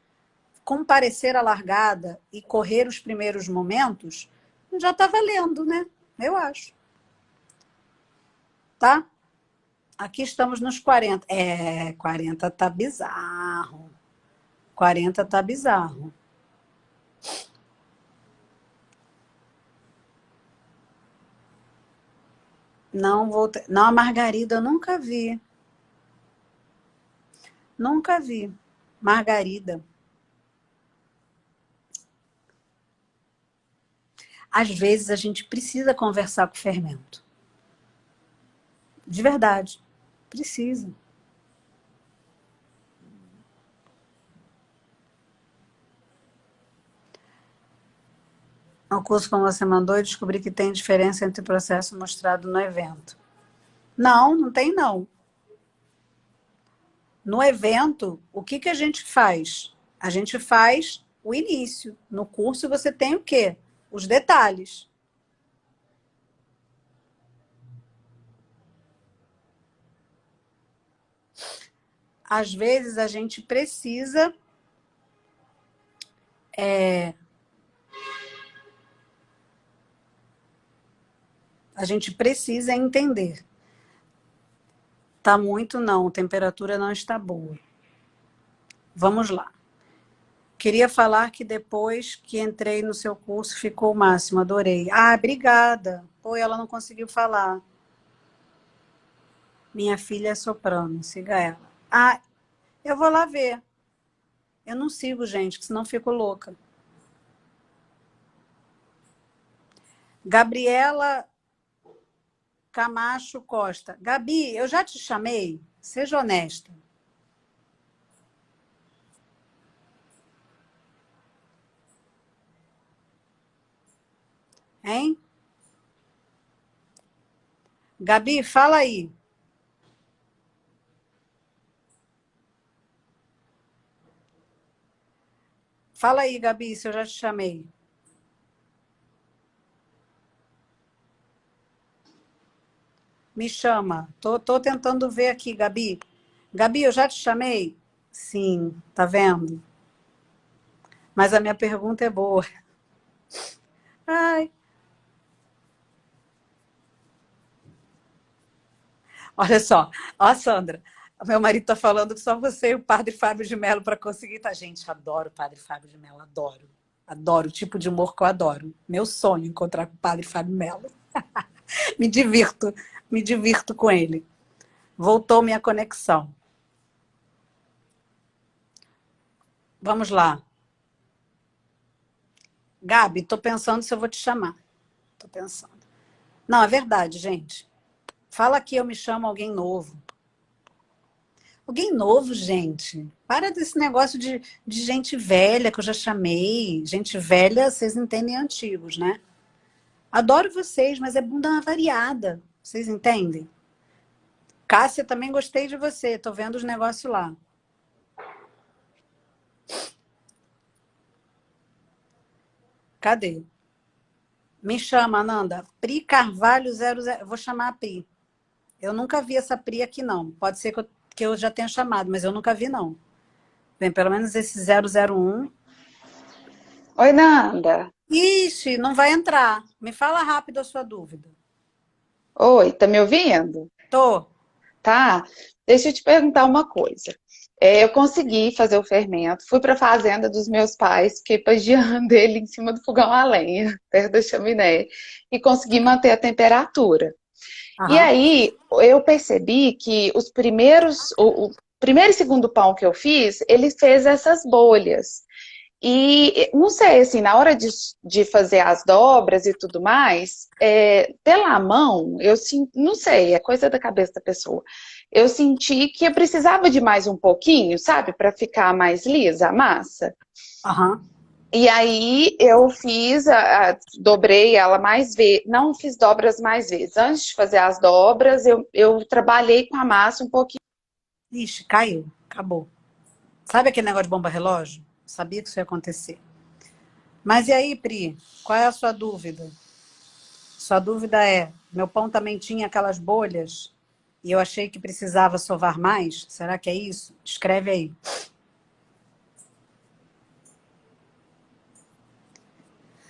comparecer à largada e correr os primeiros momentos, já está valendo, né? Eu acho. Tá? Aqui estamos nos 40. 40 tá bizarro. 40 tá bizarro. Não vou ter... Não, a Margarida eu nunca vi. Nunca vi. Margarida. Às vezes a gente precisa conversar com o fermento. De verdade. Precisa. No curso como você mandou, eu descobri que tem diferença entre o processo mostrado no evento. Não, não tem não. No evento, o que a gente faz? A gente faz o início. No curso você tem o quê? Os detalhes. Às vezes a gente precisa entender. Tá muito não, a temperatura não está boa. Vamos lá. Queria falar que depois que entrei no seu curso ficou o máximo, adorei. Obrigada. Pô, ela não conseguiu falar. Minha filha é soprano, siga ela. Eu vou lá ver. Eu não sigo, gente, que senão fico louca. Gabriela Camacho Costa. Gabi, eu já te chamei? Seja honesta. Hein? Gabi, fala aí. Fala aí, Gabi, se eu já te chamei. Me chama. Tô tentando ver aqui, Gabi. Gabi, eu já te chamei? Sim, tá vendo? Mas a minha pergunta é boa. Ai. Olha só. Ó, Sandra, meu marido tá falando que só você e o padre Fábio de Mello para conseguir, tá? Gente, adoro o padre Fábio de Mello, adoro. Adoro o tipo de humor que eu adoro. Meu sonho encontrar com o padre Fábio Mello. Me divirto com ele. Voltou minha conexão. Vamos lá. Gabi, tô pensando se eu vou te chamar. Tô pensando. Não, é verdade, gente. Fala que eu me chamo alguém novo. Alguém novo, gente. Para desse negócio de gente velha que eu já chamei. Gente velha, vocês entendem antigos, né? Adoro vocês, mas é bunda variada. Vocês entendem? Cássia, também gostei de você. Tô vendo os negócios lá. Cadê? Me chama, Ananda. Pri Carvalho 00. Eu vou chamar a Pri. Eu nunca vi essa Pri aqui, não. Pode ser que eu já tenha chamado, mas eu nunca vi, não. Bem, pelo menos esse 001. Oi, Nanda. Ixi, não vai entrar. Me fala rápido a sua dúvida. Oi, tá me ouvindo? Tô. Tá? Deixa eu te perguntar uma coisa. Eu consegui fazer o fermento, fui para a fazenda dos meus pais, fiquei pagiando ele em cima do fogão a lenha, perto da chaminé, e consegui manter a temperatura. E Aham. aí eu percebi que o primeiro e segundo pão que eu fiz, ele fez essas bolhas. E não sei, assim, na hora de fazer as dobras e tudo mais, pela mão, eu sinto, não sei, é coisa da cabeça da pessoa. Eu senti que eu precisava de mais um pouquinho, sabe, para ficar mais lisa a massa. Aham. E aí eu dobrei ela mais vezes, não fiz dobras mais vezes. Antes de fazer as dobras, eu trabalhei com a massa um pouquinho. Ixi, caiu. Acabou. Sabe aquele negócio de bomba relógio? Sabia que isso ia acontecer. Mas e aí, Pri? Qual é a sua dúvida? Sua dúvida é, meu pão também tinha aquelas bolhas e eu achei que precisava sovar mais? Será que é isso? Escreve aí.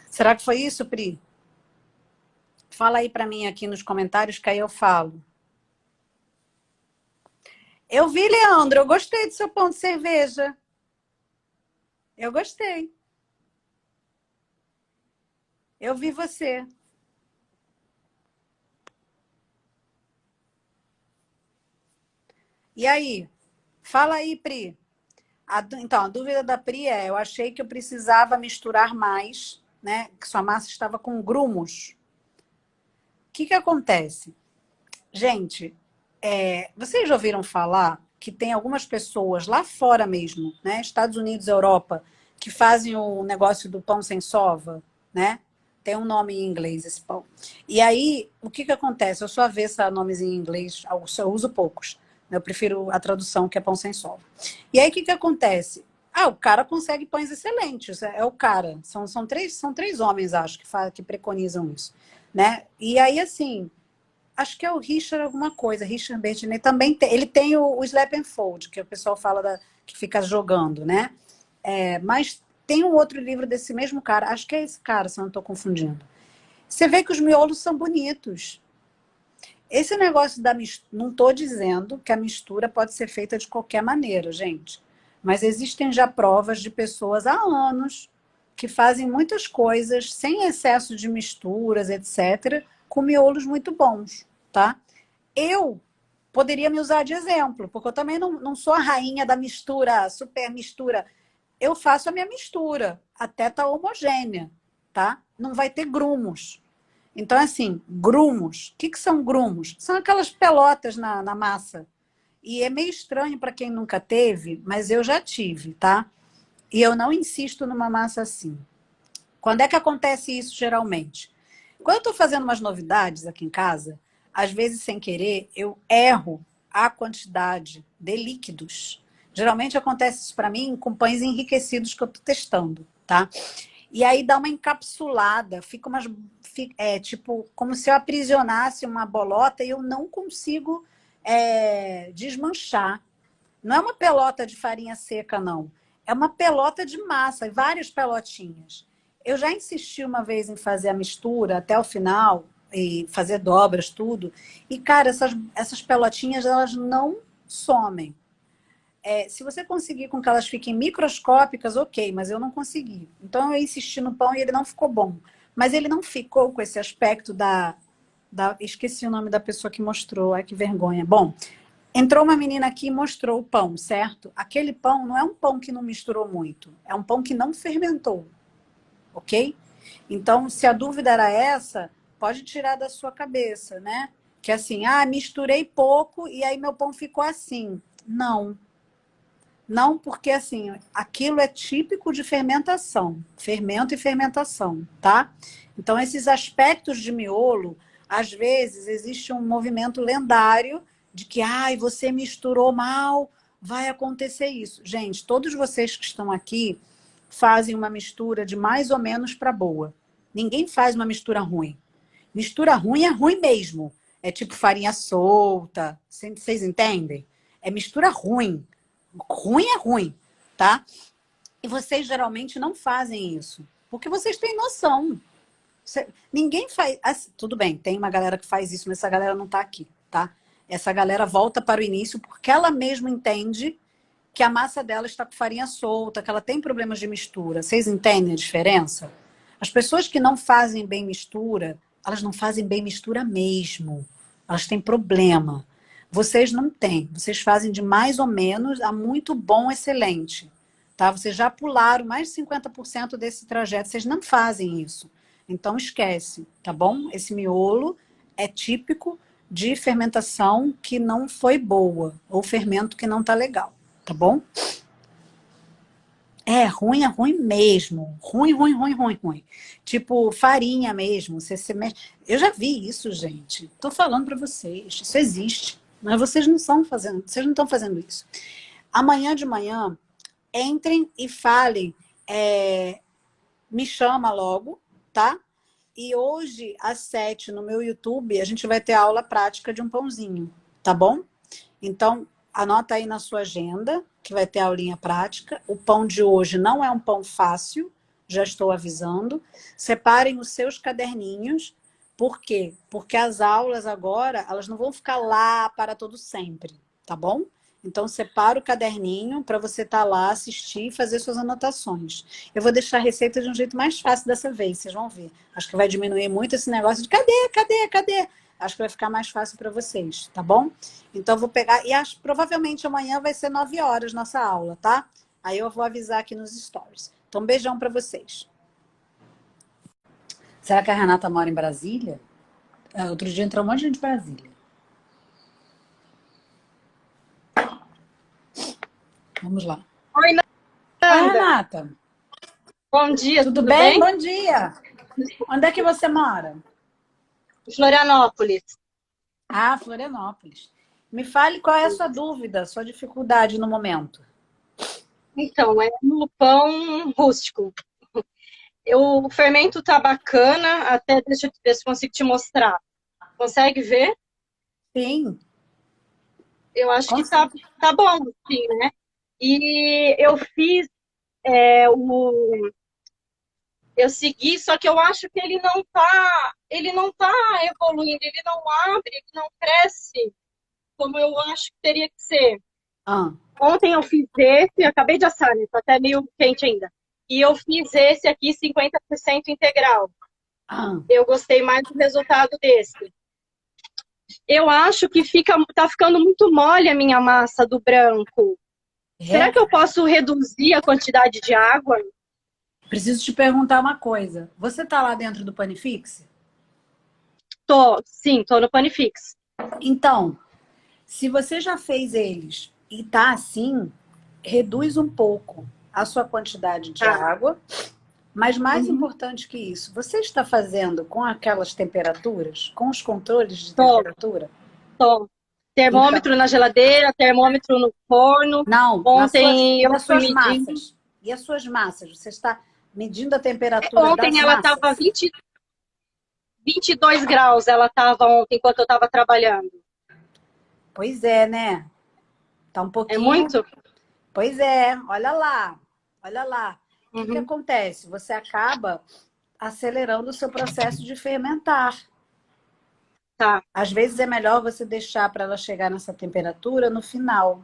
Será que foi isso, Pri? Fala aí pra mim aqui nos comentários que aí eu falo. Eu vi, Leandro, eu gostei do seu pão de cerveja. Eu gostei. Eu vi você. E aí? Fala aí, Pri. Então, a dúvida da Pri eu achei que eu precisava misturar mais, né? Que sua massa estava com grumos. O que acontece? Gente, vocês já ouviram falar que tem algumas pessoas lá fora mesmo, né? Estados Unidos, Europa, que fazem o negócio do pão sem sova, né? Tem um nome em inglês esse pão. E aí, o que acontece? Eu sou avessa a nomes em inglês, eu uso poucos. Eu prefiro a tradução, que é pão sem sova. E aí, o que acontece? O cara consegue pães excelentes, é o cara. São três homens, acho, que preconizam isso, né? E aí, assim, acho que é o Richard alguma coisa, Richard Bertinelli também tem, ele tem o Slap and Fold, que o pessoal fala que fica jogando, né? Mas tem um outro livro desse mesmo cara, acho que é esse cara, se eu não estou confundindo. Você vê que os miolos são bonitos. Esse negócio da mistura, não estou dizendo que a mistura pode ser feita de qualquer maneira, gente. Mas existem já provas de pessoas há anos que fazem muitas coisas sem excesso de misturas, etc., com miolos muito bons, tá? Eu poderia me usar de exemplo, porque eu também não sou a rainha da mistura, super mistura. Eu faço a minha mistura, até tá homogênea, tá? Não vai ter grumos. Então, assim, grumos. O que são grumos? São aquelas pelotas na massa. E é meio estranho para quem nunca teve, mas eu já tive, tá? E eu não insisto numa massa assim. Quando é que acontece isso, geralmente? Quando eu estou fazendo umas novidades aqui em casa, às vezes, sem querer, eu erro a quantidade de líquidos. Geralmente acontece isso para mim com pães enriquecidos que eu estou testando, tá? E aí dá uma encapsulada, fica tipo, como se eu aprisionasse uma bolota e eu não consigo desmanchar. Não é uma pelota de farinha seca, não. É uma pelota de massa, várias pelotinhas. Eu já insisti uma vez em fazer a mistura até o final, e fazer dobras, tudo. E, cara, essas pelotinhas, elas não somem. Se você conseguir com que elas fiquem microscópicas, ok, mas eu não consegui. Então, eu insisti no pão e ele não ficou bom. Mas ele não ficou com esse aspecto esqueci o nome da pessoa que mostrou, ai que vergonha. Bom, entrou uma menina aqui e mostrou o pão, certo? Aquele pão não é um pão que não misturou muito, é um pão que não fermentou, ok? Então, se a dúvida era essa, pode tirar da sua cabeça, né? Que assim, misturei pouco e aí meu pão ficou assim. Não, porque assim, aquilo é típico de fermentação, fermento e fermentação, tá? Então, esses aspectos de miolo, às vezes existe um movimento lendário de que, você misturou mal, vai acontecer isso. Gente, todos vocês que estão aqui fazem uma mistura de mais ou menos para boa. Ninguém faz uma mistura ruim. Mistura ruim é ruim mesmo. É tipo farinha solta, vocês entendem? É mistura ruim. Ruim é ruim. tá? E vocês geralmente não fazem isso, porque vocês têm noção. Ninguém faz. Assim, tudo bem, tem uma galera que faz isso, mas essa galera não tá aqui, tá? Essa galera volta para o início porque ela mesma entende que a massa dela está com farinha solta, que ela tem problemas de mistura. Vocês entendem a diferença? As pessoas que não fazem bem mistura, elas não fazem bem mistura mesmo. Elas têm problema. Vocês não têm. Vocês fazem de mais ou menos a muito bom, excelente. Tá? Vocês já pularam mais de 50% desse trajeto. Vocês não fazem isso. Então esquece, tá bom? Esse miolo é típico de fermentação que não foi boa, ou fermento que não tá legal, tá bom? É ruim mesmo. Ruim. Tipo farinha mesmo. Você mexe. Eu já vi isso, gente. Tô falando pra vocês. Isso existe. Mas vocês não estão fazendo isso. Amanhã de manhã, entrem e falem. Me chama logo, tá? E hoje, às 7, no meu YouTube, a gente vai ter aula prática de um pãozinho, tá bom? Então, anota aí na sua agenda, que vai ter aulinha prática. O pão de hoje não é um pão fácil, já estou avisando. Separem os seus caderninhos. Por quê? Porque as aulas agora, elas não vão ficar lá para todo sempre, tá bom? Então, separa o caderninho para você estar lá, assistir e fazer suas anotações. Eu vou deixar a receita de um jeito mais fácil dessa vez, vocês vão ver. Acho que vai diminuir muito esse negócio de cadê? Acho que vai ficar mais fácil para vocês, tá bom? Então, eu vou pegar... E provavelmente amanhã vai ser 9 horas nossa aula, tá? Aí eu vou avisar aqui nos stories. Então, beijão para vocês. Será que a Renata mora em Brasília? Outro dia entrou um monte de gente de Brasília. Vamos lá. Oi, Oi, Nanda. Renata. Bom dia, Tudo bem? Bom dia. Onde é que você mora? Florianópolis. Ah, Florianópolis. Me fale qual é a sua dúvida, sua dificuldade no momento. Então, é no pão rústico. O fermento tá bacana, até deixa eu ver se consigo te mostrar. Consegue ver? Sim. Eu acho que tá bom, sim, né? E eu fiz eu segui, só que eu acho que ele não tá evoluindo, ele não abre, ele não cresce como eu acho que teria que ser. Ah, Ontem eu fiz esse, acabei de assar, né? Tá até meio quente ainda. E eu fiz esse aqui 50% integral. Eu gostei mais do resultado desse. Eu acho que tá ficando muito mole a minha massa do branco. Será que eu posso reduzir a quantidade de água? Preciso te perguntar uma coisa. Você tá lá dentro do Panifix? Sim, tô no Panifix. Então, se você já fez eles e tá assim, reduz um pouco a sua quantidade de água. Mas mais importante que isso, você está fazendo com aquelas temperaturas, com os controles de temperatura? Tô. Termômetro na geladeira, termômetro no forno. Não, ontem eu fui suas massas. E as suas massas? Você está medindo a temperatura ontem das ela massas? estava 22 graus, ela estava ontem, enquanto eu estava trabalhando. Pois é, né? Tá um pouquinho... É muito? Pois é, olha lá. O que Uhum. acontece? Você acaba acelerando o seu processo de fermentar. Tá. Às vezes é melhor você deixar para ela chegar nessa temperatura no final.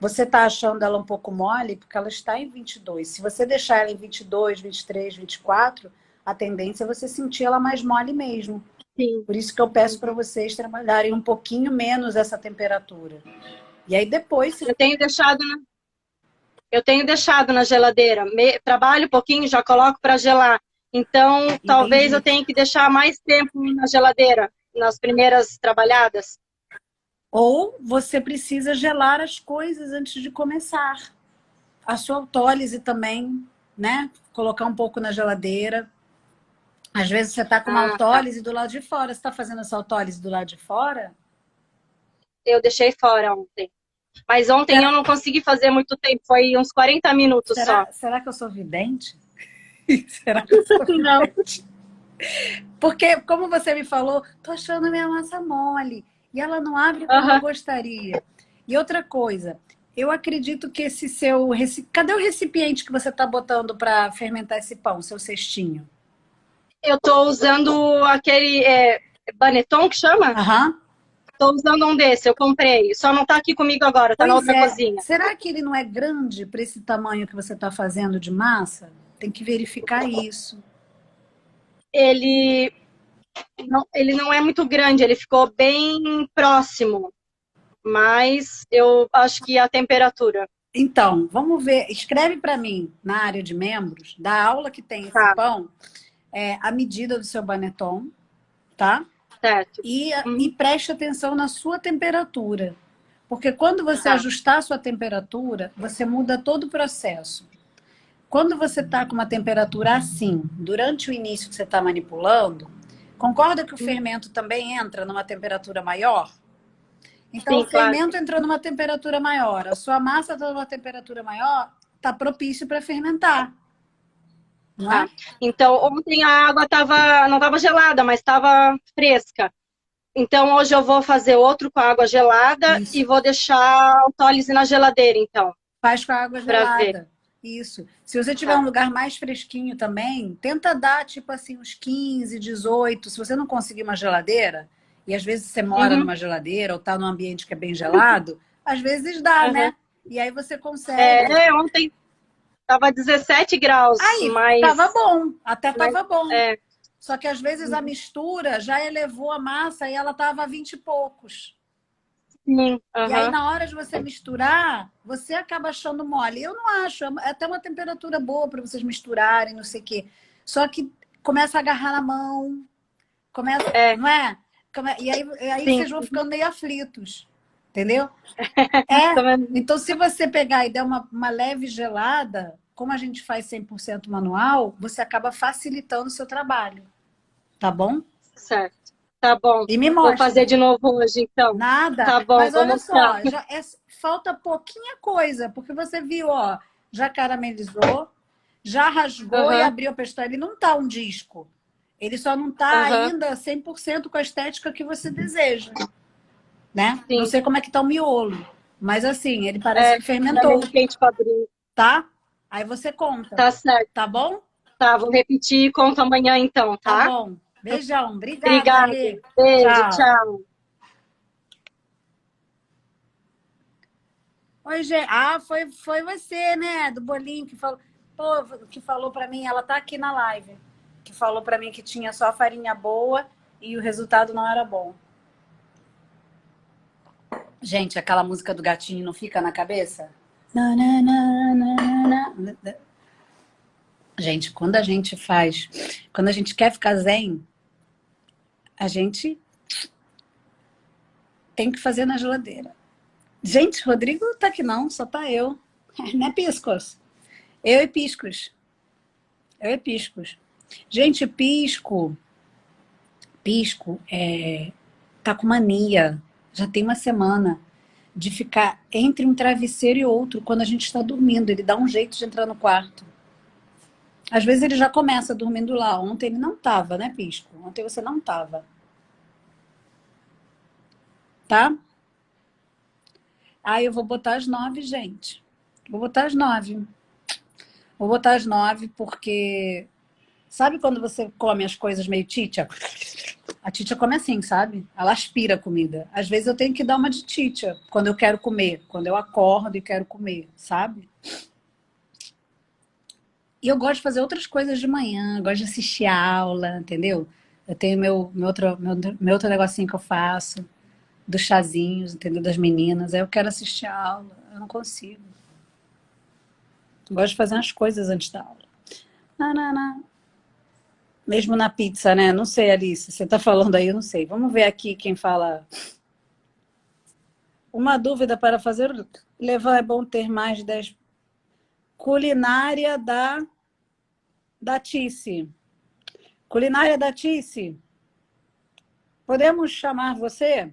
Você está achando ela um pouco mole porque ela está em 22. Se você deixar ela em 22, 23, 24, a tendência é você sentir ela mais mole mesmo. Sim. Por isso que eu peço para vocês trabalharem um pouquinho menos essa temperatura. E aí depois... Eu tenho deixado na geladeira. Trabalho um pouquinho, já coloco para gelar. Então, talvez eu tenha que deixar mais tempo na geladeira, nas primeiras trabalhadas. Ou você precisa gelar as coisas antes de começar. A sua autólise também, né? Colocar um pouco na geladeira. Às vezes você está com uma autólise do lado de fora. Você está fazendo essa autólise do lado de fora? Eu deixei fora ontem. Mas ontem eu não consegui fazer muito tempo. Foi uns 40 minutos só. Será que eu sou vidente? Será que eu sou vidente? Porque, como você me falou, tô achando minha massa mole. E ela não abre como eu gostaria. E outra coisa, Eu acredito que esse seu... Cadê o recipiente que você está botando para fermentar esse pão, seu cestinho? Eu tô usando aquele Baneton que chama? Aham. Tô usando um desse, eu comprei. Só não tá aqui comigo agora, tá na Pois outra é. cozinha. Será que ele não é grande para esse tamanho que você está fazendo de massa? Tem que verificar isso. Ele ele não é muito grande, ele ficou bem próximo. Mas eu acho que a temperatura. Então, vamos ver. Escreve para mim na área de membros da aula que tem esse Tá, pão, a medida do seu baneton, tá? certo. E preste atenção na sua temperatura. Porque quando você Tá. ajustar a sua temperatura, você muda todo o processo. Quando você está com uma temperatura assim, durante o início que você está manipulando, concorda que o fermento também entra numa temperatura maior? Então, Sim, o claro. fermento entrou numa temperatura maior, a sua massa está numa temperatura maior, está propício para fermentar. Não é? Tá. Então, ontem a água não estava gelada, mas estava fresca. Então, hoje eu vou fazer outro com a água gelada Isso. e vou deixar a autólise na geladeira, então, Faz com a água para ver. gelada. Isso. Se você tiver um lugar mais fresquinho também, tenta dar, tipo assim, uns 15, 18. Se você não conseguir uma geladeira, e às vezes você mora numa geladeira ou tá num ambiente que é bem gelado, às vezes dá, né? E aí você consegue. Ontem estava 17 graus, Aí, mas... tava bom. Até tava bom. É, Só que às vezes a mistura já elevou a massa e ela tava a 20 e poucos. sim, E aí, na hora de você misturar, você acaba achando mole. Eu não acho, é até uma temperatura boa para vocês misturarem, não sei o quê. Só que começa a agarrar na mão, começa, não é? E aí sim. vocês vão ficando meio aflitos, entendeu? Também. Então, se você pegar e der uma leve gelada, como a gente faz 100% manual, você acaba facilitando o seu trabalho, tá bom? Certo. Tá bom. E me Vou mostra. fazer de novo hoje, então. Nada. Tá bom, Mas vou olha mostrar. só, falta pouquinha coisa, porque você viu, ó, já caramelizou, já rasgou e abriu a pestana. Ele não tá um disco. Ele só não tá ainda 100% com a estética que você deseja, né? Sim. Não sei como é que tá o miolo, mas assim, ele parece que fermentou, Quente pra abrir. tá? Aí você conta, Tá certo. tá bom? Tá, vou repetir e conto amanhã, então, Tá tá? bom. Beijão. Obrigada, Obrigada. Rê. Beijo, Tchau. tchau. Oi, gente. Ah, foi você, né? Do bolinho que falou. Pô, que falou pra mim, ela tá aqui na live. Que falou pra mim que tinha só farinha boa e o resultado não era bom. Gente, aquela música do gatinho não fica na cabeça? Na, na, na, na, na. Gente, quando a gente quer ficar zen, a gente tem que fazer na geladeira. Gente, Rodrigo tá aqui não, só tá eu. Né, Piscos? Eu e Piscos. Gente, Pisco tá com mania, já tem uma semana, de ficar entre um travesseiro e outro quando a gente está dormindo. Ele dá um jeito de entrar no quarto. Às vezes ele já começa dormindo lá. Ontem ele não tava, né, Pisco? Ontem você não tava. Tá? Eu vou botar às 9, gente. Vou botar às 9 porque... Sabe quando você come as coisas meio titia? A titia come assim, sabe? Ela aspira a comida. Às vezes eu tenho que dar uma de titia quando eu quero comer. Quando eu acordo e quero comer, sabe? E eu gosto de fazer outras coisas de manhã. Gosto de assistir aula, entendeu? Eu tenho meu outro negocinho que eu faço. Dos chazinhos, entendeu? Das meninas. Aí eu quero assistir a aula. Eu não consigo. Gosto de fazer umas coisas antes da aula. Não. Mesmo na pizza, né? Não sei, Alice. Você tá falando aí, eu não sei. Vamos ver aqui quem fala. Uma dúvida para fazer. Levar é bom ter mais de 10. Culinária da Tice. Culinária da Tice. Podemos chamar você?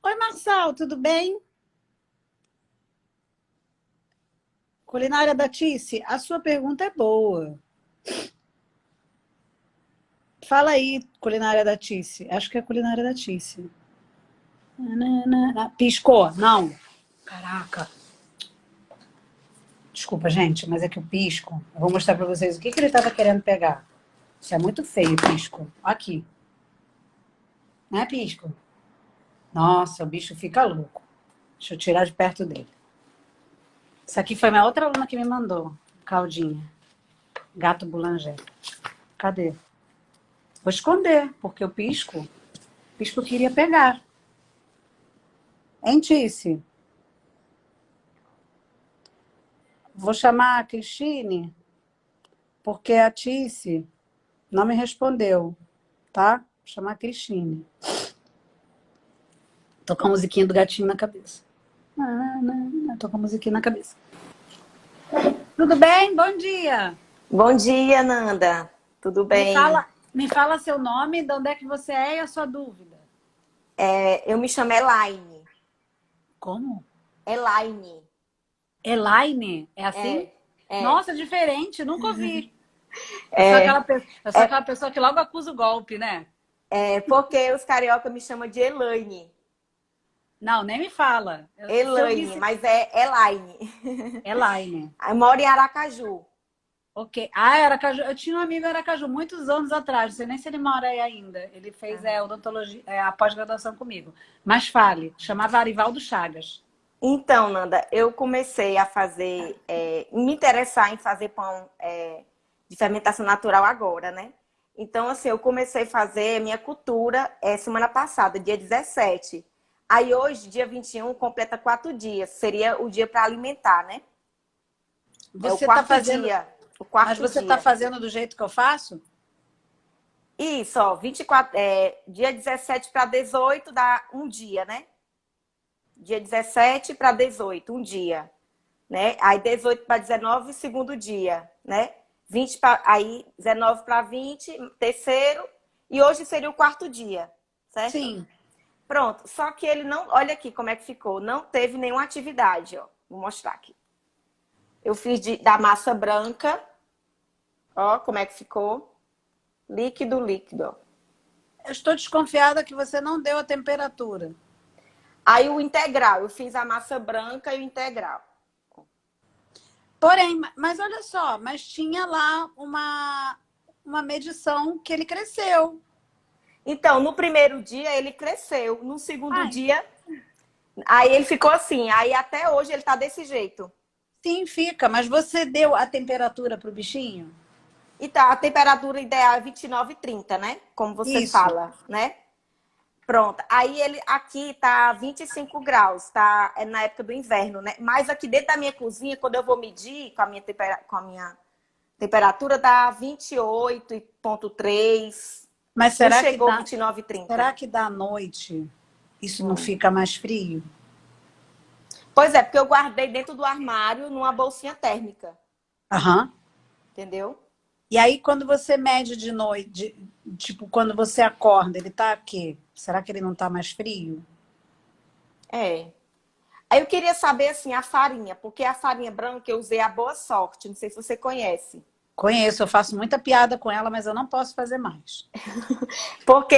Oi, Marçal, tudo bem? Culinária da Tice, a sua pergunta é boa. Fala aí, culinária da Tice. Acho que é culinária da Tice. Piscou? Não. Caraca. Desculpa, gente, mas é que o pisco... Eu vou mostrar pra vocês o que ele tava querendo pegar. Isso é muito feio, pisco. Aqui. Né, pisco? Nossa, o bicho fica louco. Deixa eu tirar de perto dele. Isso aqui foi minha outra aluna que me mandou. Claudinha. Gato boulanger. Cadê? Vou esconder, porque o pisco queria pegar. Hein, Tice? Vou chamar a Cristine, porque a Tice não me respondeu, tá? Vou chamar a Cristine. Tô com a musiquinha do gatinho na cabeça. Tô com a musiquinha na cabeça. Tudo bem? Bom dia. Bom dia, Nanda. Tudo bem? Me fala seu nome, de onde é que você é e a sua dúvida. Eu me chamo Elaine. Como? Elaine. Elaine? É assim? É. Nossa, diferente, nunca ouvi. É. Eu sou aquela pessoa que logo acusa o golpe, né? Porque os carioca me chamam de Elaine. Não, nem me fala. Elaine, mas é Elaine. Elaine. Eu moro em Aracaju. Ok. Ah, Aracaju. Eu tinha um amigo em Aracaju muitos anos atrás. Não sei nem se ele mora aí ainda. Ele fez odontologia, a pós-graduação comigo. Mas fale. Chamava Arivaldo Chagas. Então, Nanda, eu comecei a fazer, me interessar em fazer pão de fermentação natural agora, né? Então, assim, eu comecei a fazer minha cultura semana passada, dia 17. Aí hoje, dia 21, completa 4 dias. Seria o dia para alimentar, né? Você o quarto tá fazendo... dia. O quarto Mas você dia. está fazendo do jeito que eu faço? Isso, ó, 24, dia 17 para 18 dá um dia, né? Dia 17 para 18, um dia, né? Aí 18 para 19, segundo dia, né? 20 aí 19 para 20, terceiro, e hoje seria o quarto dia, certo? Sim. Pronto, só que ele não, olha aqui como é que ficou, não teve nenhuma atividade, ó. Vou mostrar aqui. Eu fiz da massa branca, ó, como é que ficou? Líquido, líquido, ó. Eu estou desconfiada que você não deu a temperatura. Aí o integral, eu fiz a massa branca e o integral. Porém, mas olha só, mas tinha lá uma medição que ele cresceu. Então, no primeiro dia ele cresceu, no segundo dia, aí ele ficou assim, aí até hoje ele tá desse jeito. Sim, fica, mas você deu a temperatura pro bichinho? Então, a temperatura ideal é 29 e 30, né? Como você fala, né? Pronto. Aí ele aqui tá 25 graus, tá? É na época do inverno, né? Mas aqui dentro da minha cozinha, quando eu vou medir com a minha temperatura, dá 28,3. Mas será não chegou que dá 29 e 30. Será que da noite isso não fica mais frio? Pois é, porque eu guardei dentro do armário numa bolsinha térmica. Aham. Entendeu? E aí, quando você mede de noite, tipo, quando você acorda, ele tá aqui? Será que ele não tá mais frio? Aí eu queria saber, assim, a farinha, porque a farinha branca eu usei a Boa Sorte, não sei se você conhece. Conheço, eu faço muita piada com ela, mas eu não posso fazer mais. Porque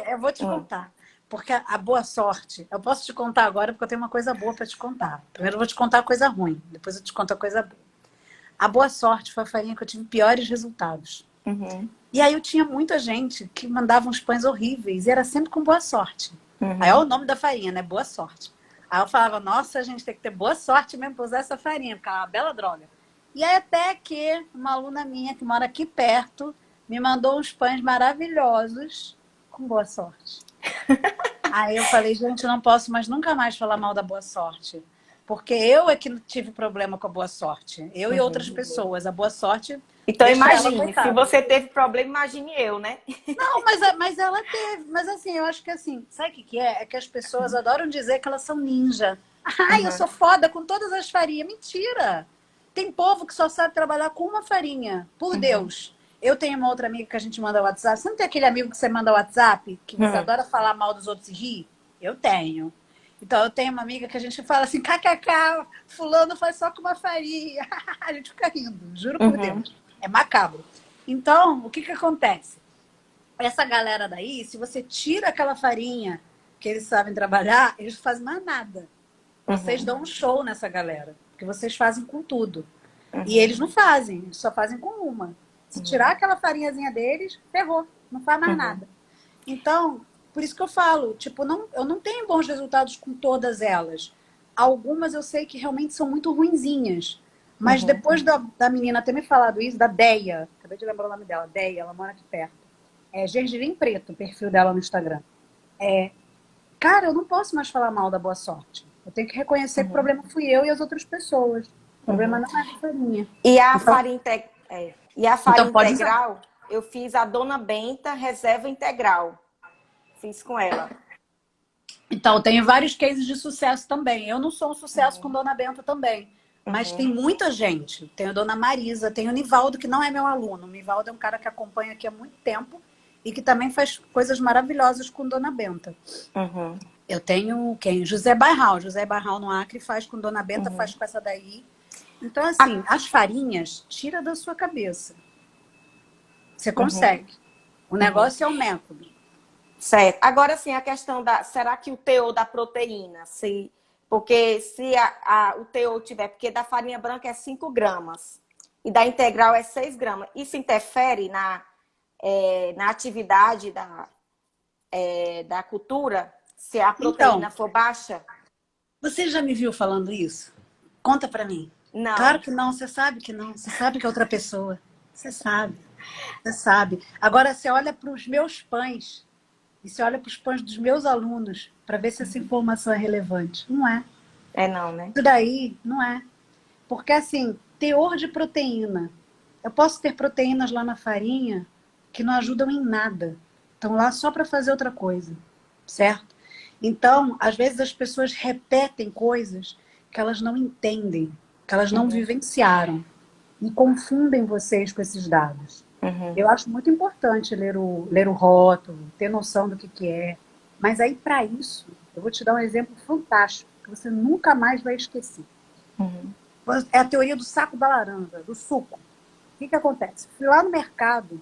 eu vou te contar. Porque a Boa Sorte, eu posso te contar agora porque eu tenho uma coisa boa para te contar. Primeiro eu vou te contar a coisa ruim, depois eu te conto a coisa boa. A Boa Sorte foi a farinha que eu tive piores resultados. Uhum. E aí eu tinha muita gente que mandava uns pães horríveis e era sempre com Boa Sorte. Uhum. Aí é o nome da farinha, né? Boa Sorte. Aí eu falava, nossa, a gente tem que ter boa sorte mesmo para usar essa farinha, porque é uma bela droga. E aí até que uma aluna minha que mora aqui perto me mandou uns pães maravilhosos com Boa Sorte. Aí eu falei, gente, eu não posso mais nunca mais falar mal da Boa Sorte. Porque eu é que tive problema com a Boa Sorte. Eu e outras pessoas. A Boa Sorte... Então deixa ela, imagine, coitada. se você teve problema, imagine eu, né? Não, mas ela teve. Mas assim, eu acho que assim, sabe o que é? É que as pessoas adoram dizer que elas são ninja. Ai, eu sou foda com todas as farinhas. Mentira! Tem povo que só sabe trabalhar com uma farinha. Por Deus. Eu tenho uma outra amiga que a gente manda WhatsApp. Você não tem aquele amigo que você manda WhatsApp, que você adora falar mal dos outros e rir? Eu tenho. Então, eu tenho uma amiga que a gente fala assim, kkk, fulano faz só com uma farinha. A gente fica rindo, juro por Deus. É macabro. Então, o que acontece? Essa galera daí, se você tira aquela farinha que eles sabem trabalhar, eles não fazem mais nada. Vocês Uhum. dão um show nessa galera, porque vocês fazem com tudo. E Uhum. eles não fazem, eles só fazem com uma. Se tirar aquela farinhazinha deles, ferrou, não faz mais Uhum. nada. Então, por isso que eu falo, tipo, eu não tenho bons resultados com todas elas. Algumas eu sei que realmente são muito ruinzinhas. Mas Uhum. depois da menina ter me falado isso, da Deia, acabei de lembrar o nome dela, Deia, ela mora aqui perto. É Gergelim Preto, o perfil dela no Instagram. Cara, eu não posso mais falar mal da Boa Sorte. Eu tenho que reconhecer que o problema fui eu e as outras pessoas. O problema não é a farinha. E a Então, farinha, e a farinha então pode usar. integral, eu fiz a Dona Benta Reserva Integral. Fiz com ela. Então, tem vários cases de sucesso também. Eu não sou um sucesso com Dona Benta também. Mas tem muita gente. Tem a Dona Marisa, tem o Nivaldo, que não é meu aluno. O Nivaldo é um cara que acompanha aqui há muito tempo e que também faz coisas maravilhosas com Dona Benta. Uhum. Eu tenho quem? José Barral. José Barral no Acre faz com Dona Benta, faz com essa daí. Então, assim, as farinhas, tira da sua cabeça. Você consegue. O negócio é o método. Certo. Agora sim, a questão será que o teor da proteína, porque se o teor tiver, porque da farinha branca é 5 gramas e da integral é 6 gramas, isso interfere na atividade da cultura, se a proteína Então, for baixa? você já me viu falando isso? Conta pra mim. Não. Claro que não, você sabe que não. Você sabe que é outra pessoa. Você sabe. Você sabe. Agora, você olha para os meus pães e você olha para os pães dos meus alunos para ver se essa informação é relevante. Não é. É não, né? Isso daí não é. Porque, assim, teor de proteína. Eu posso ter proteínas lá na farinha que não ajudam em nada. Estão lá só para fazer outra coisa. Certo? Então, às vezes as pessoas repetem coisas que elas não entendem, que elas não vivenciaram e confundem vocês com esses dados. Eu acho muito importante ler o rótulo, ter noção do que é. Mas aí, para isso, eu vou te dar um exemplo fantástico, que você nunca mais vai esquecer. É a teoria do saco da laranja, do suco. O que acontece? Fui lá no mercado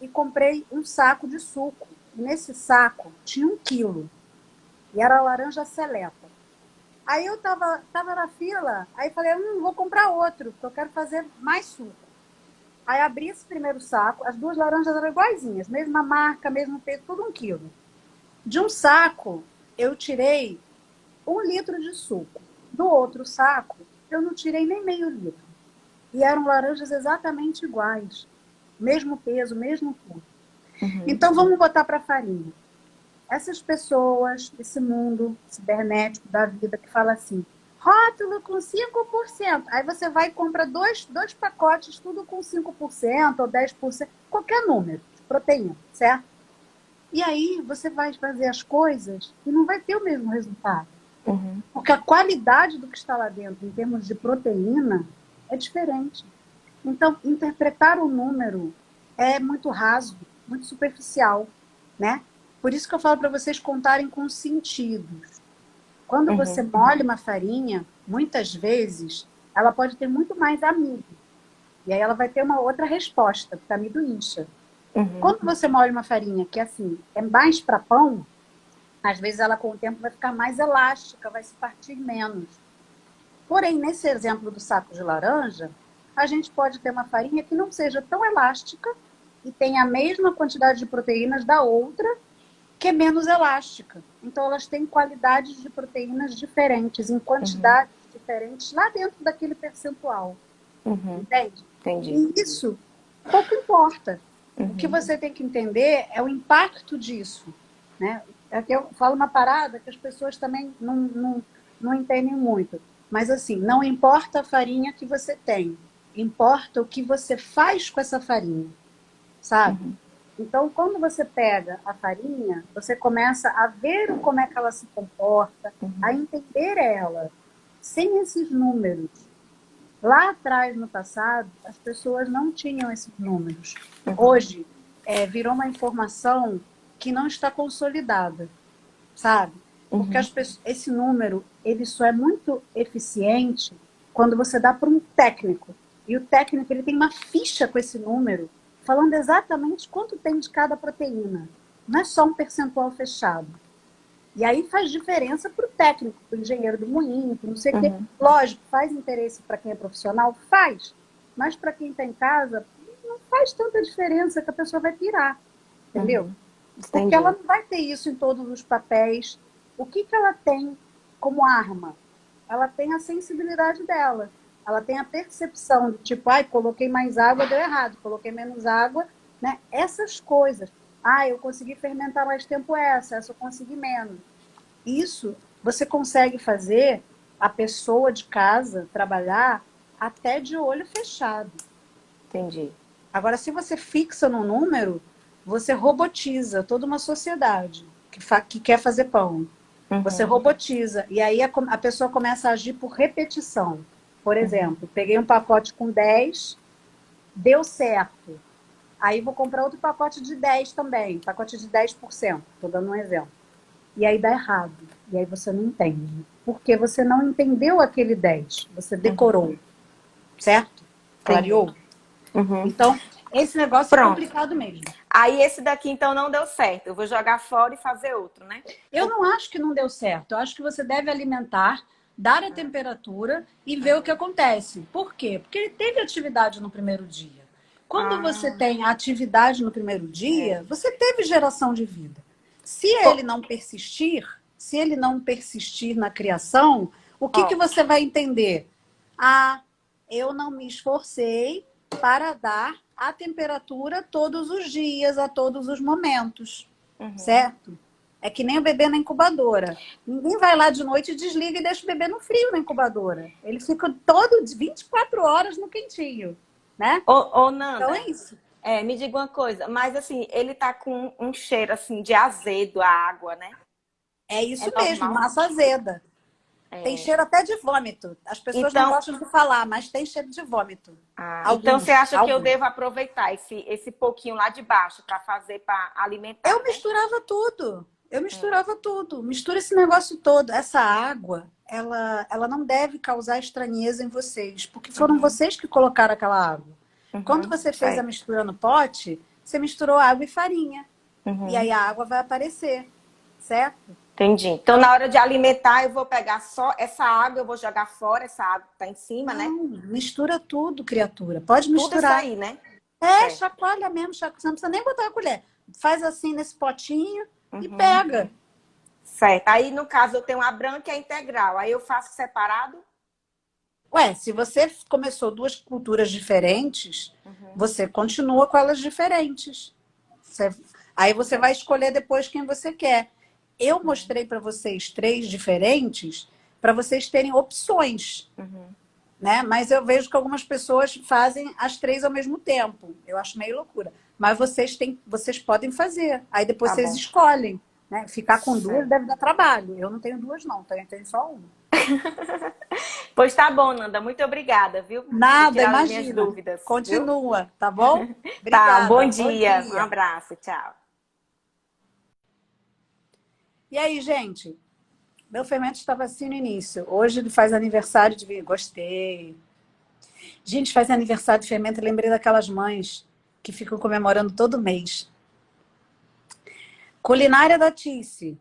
e comprei um saco de suco. E nesse saco tinha 1 quilo. E era laranja seleta. Aí eu tava na fila, aí falei, vou comprar outro, porque eu quero fazer mais suco. Aí abri esse primeiro saco, as 2 laranjas eram iguaizinhas, mesma marca, mesmo peso, tudo 1 quilo. De um saco, eu tirei 1 litro de suco. Do outro saco, eu não tirei nem meio litro. E eram laranjas exatamente iguais. Mesmo peso, mesmo tudo. Então, vamos botar para farinha. Essas pessoas, esse mundo cibernético da vida que fala assim, rótulo com 5%. Aí você vai e compra dois pacotes, tudo com 5% ou 10%, qualquer número de proteína, certo? E aí você vai fazer as coisas e não vai ter o mesmo resultado. Porque a qualidade do que está lá dentro, em termos de proteína, é diferente. Então, interpretar o número é muito raso, muito superficial, né? Por isso que eu falo para vocês contarem com sentidos. Quando você molha uma farinha, muitas vezes, ela pode ter muito mais amido. E aí ela vai ter uma outra resposta, porque amido incha. Quando você molha uma farinha que assim, é mais para pão, às vezes ela com o tempo vai ficar mais elástica, vai se partir menos. Porém, nesse exemplo do saco de laranja, a gente pode ter uma farinha que não seja tão elástica e tenha a mesma quantidade de proteínas da outra, que é menos elástica. Então, elas têm qualidades de proteínas diferentes, em quantidades diferentes, lá dentro daquele percentual. Entende? Entendi. E isso pouco importa. O que você tem que entender é o impacto disso. Né? Aqui eu falo uma parada que as pessoas também não entendem muito. Mas, assim, não importa a farinha que você tem. Importa o que você faz com essa farinha. Sabe? Então, quando você pega a farinha, você começa a ver como é que ela se comporta, a entender ela, sem esses números. Lá atrás, no passado, as pessoas não tinham esses números. Hoje, virou uma informação que não está consolidada, sabe? Porque esse número, ele só é muito eficiente quando você dá para um técnico. E o técnico, ele tem uma ficha com esse número, falando exatamente quanto tem de cada proteína. Não é só um percentual fechado. E aí faz diferença para o técnico, para o engenheiro do moinho, para não sei o quê. Lógico, faz interesse para quem é profissional? Faz. Mas para quem está em casa, não faz tanta diferença que a pessoa vai pirar. Entendeu? Porque Entendi. ela não vai ter isso em todos os papéis. O que ela tem como arma? Ela tem a sensibilidade dela. Ela tem a percepção de tipo, ai, coloquei mais água, deu errado. Coloquei menos água, né? Essas coisas. Ah, eu consegui fermentar mais tempo essa eu consegui menos. Isso você consegue fazer a pessoa de casa trabalhar até de olho fechado. Entendi. Agora, se você fixa no número, você robotiza toda uma sociedade que quer fazer pão. Você robotiza. E aí a pessoa começa a agir por repetição. Por exemplo, peguei um pacote com 10, deu certo. Aí vou comprar outro pacote de 10 também, pacote de 10%, estou dando um exemplo. E aí dá errado. E aí você não entende. Porque você não entendeu aquele 10, você decorou. Certo? Clareou? Então, esse negócio é complicado mesmo. Aí esse daqui, então, não deu certo. Eu vou jogar fora e fazer outro, né? Eu não acho que não deu certo. Eu acho que você deve alimentar, dar a temperatura e ver o que acontece. Por quê? Porque ele teve atividade no primeiro dia. Quando você tem atividade no primeiro dia, você teve geração de vida. Se ele não persistir na criação, o que você vai entender? Ah, eu não me esforcei para dar a temperatura todos os dias, a todos os momentos. Certo? É que nem o bebê na incubadora. Ninguém vai lá de noite e desliga e deixa o bebê no frio na incubadora. Ele fica todo 24 horas no quentinho. Né? Ô, Nanda, então é isso. Me diga uma coisa, mas assim, ele tá com um cheiro assim de azedo a água, né? É isso mesmo, massa azeda. Tem cheiro até de vômito. As pessoas não gostam de falar, mas tem cheiro de vômito. Então você acha que eu devo aproveitar esse pouquinho lá de baixo para fazer, para alimentar? Eu misturava tudo. Mistura esse negócio todo. Essa água, ela não deve causar estranheza em vocês, porque foram vocês que colocaram aquela água. Quando você fez a mistura no pote, você misturou água e farinha. E aí a água vai aparecer, certo? Entendi. Então, na hora de alimentar, eu vou pegar só essa água, eu vou jogar fora essa água que tá em cima, né? Mistura tudo, criatura. Pode misturar. Tudo isso aí, né? Chacoalha mesmo, você não precisa nem botar a colher. Faz assim nesse potinho e pega. Certo. Aí, no caso, eu tenho a branca e a integral. Aí eu faço separado? Se você começou duas culturas diferentes, você continua com elas diferentes. Aí você vai escolher depois quem você quer. Eu mostrei para vocês 3 diferentes para vocês terem opções. Né? Mas eu vejo que algumas pessoas fazem as 3 ao mesmo tempo. Eu acho meio loucura. Mas vocês podem fazer. Aí depois vocês escolhem. Né? Ficar com 2 deve dar trabalho. Eu não tenho 2, não. Eu tenho só 1. Pois tá bom, Nanda. Muito obrigada, viu? Nada, imagina. Minhas dúvidas, continua, viu? Tá bom? Obrigada, bom dia. Um abraço. Tchau. E aí, gente? Meu fermento estava assim no início. Hoje ele faz aniversário de vinho. Gostei. Gente, faz aniversário de fermento. Eu lembrei daquelas mães que ficam comemorando todo mês. Culinária da Tice.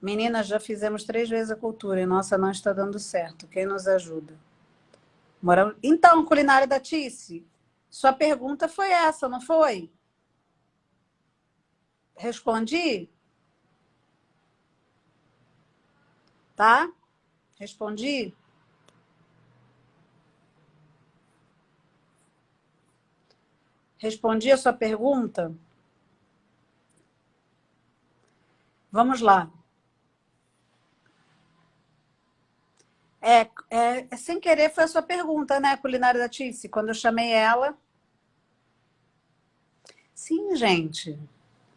Meninas, já fizemos 3 vezes a cultura e nossa não está dando certo. Quem nos ajuda? Então, culinária da Tice, sua pergunta foi essa, não foi? Respondi? Tá? Respondi? Respondi a sua pergunta? Vamos lá. Sem querer foi a sua pergunta, né, culinária da Tice? Quando eu chamei ela. Sim, gente.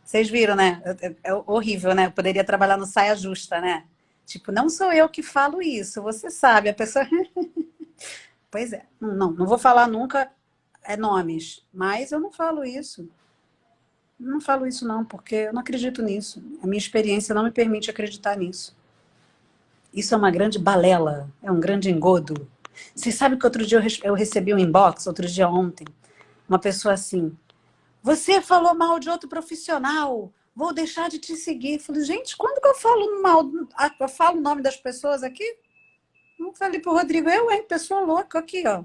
Vocês viram, né? É horrível, né? Eu poderia trabalhar no saia justa, né? Tipo, não sou eu que falo isso, você sabe. A pessoa... Pois é. Não vou falar nunca nomes, mas eu não falo isso. Não falo isso não, porque eu não acredito nisso. A minha experiência não me permite acreditar nisso. Isso é uma grande balela, é um grande engodo. Vocês sabem que outro dia eu recebi um inbox, outro dia ontem, uma pessoa assim, você falou mal de outro profissional, vou deixar de te seguir. Falei, gente, quando que eu falo mal, eu falo o nome das pessoas aqui? Não falei pro Rodrigo, hein, pessoa louca aqui, ó.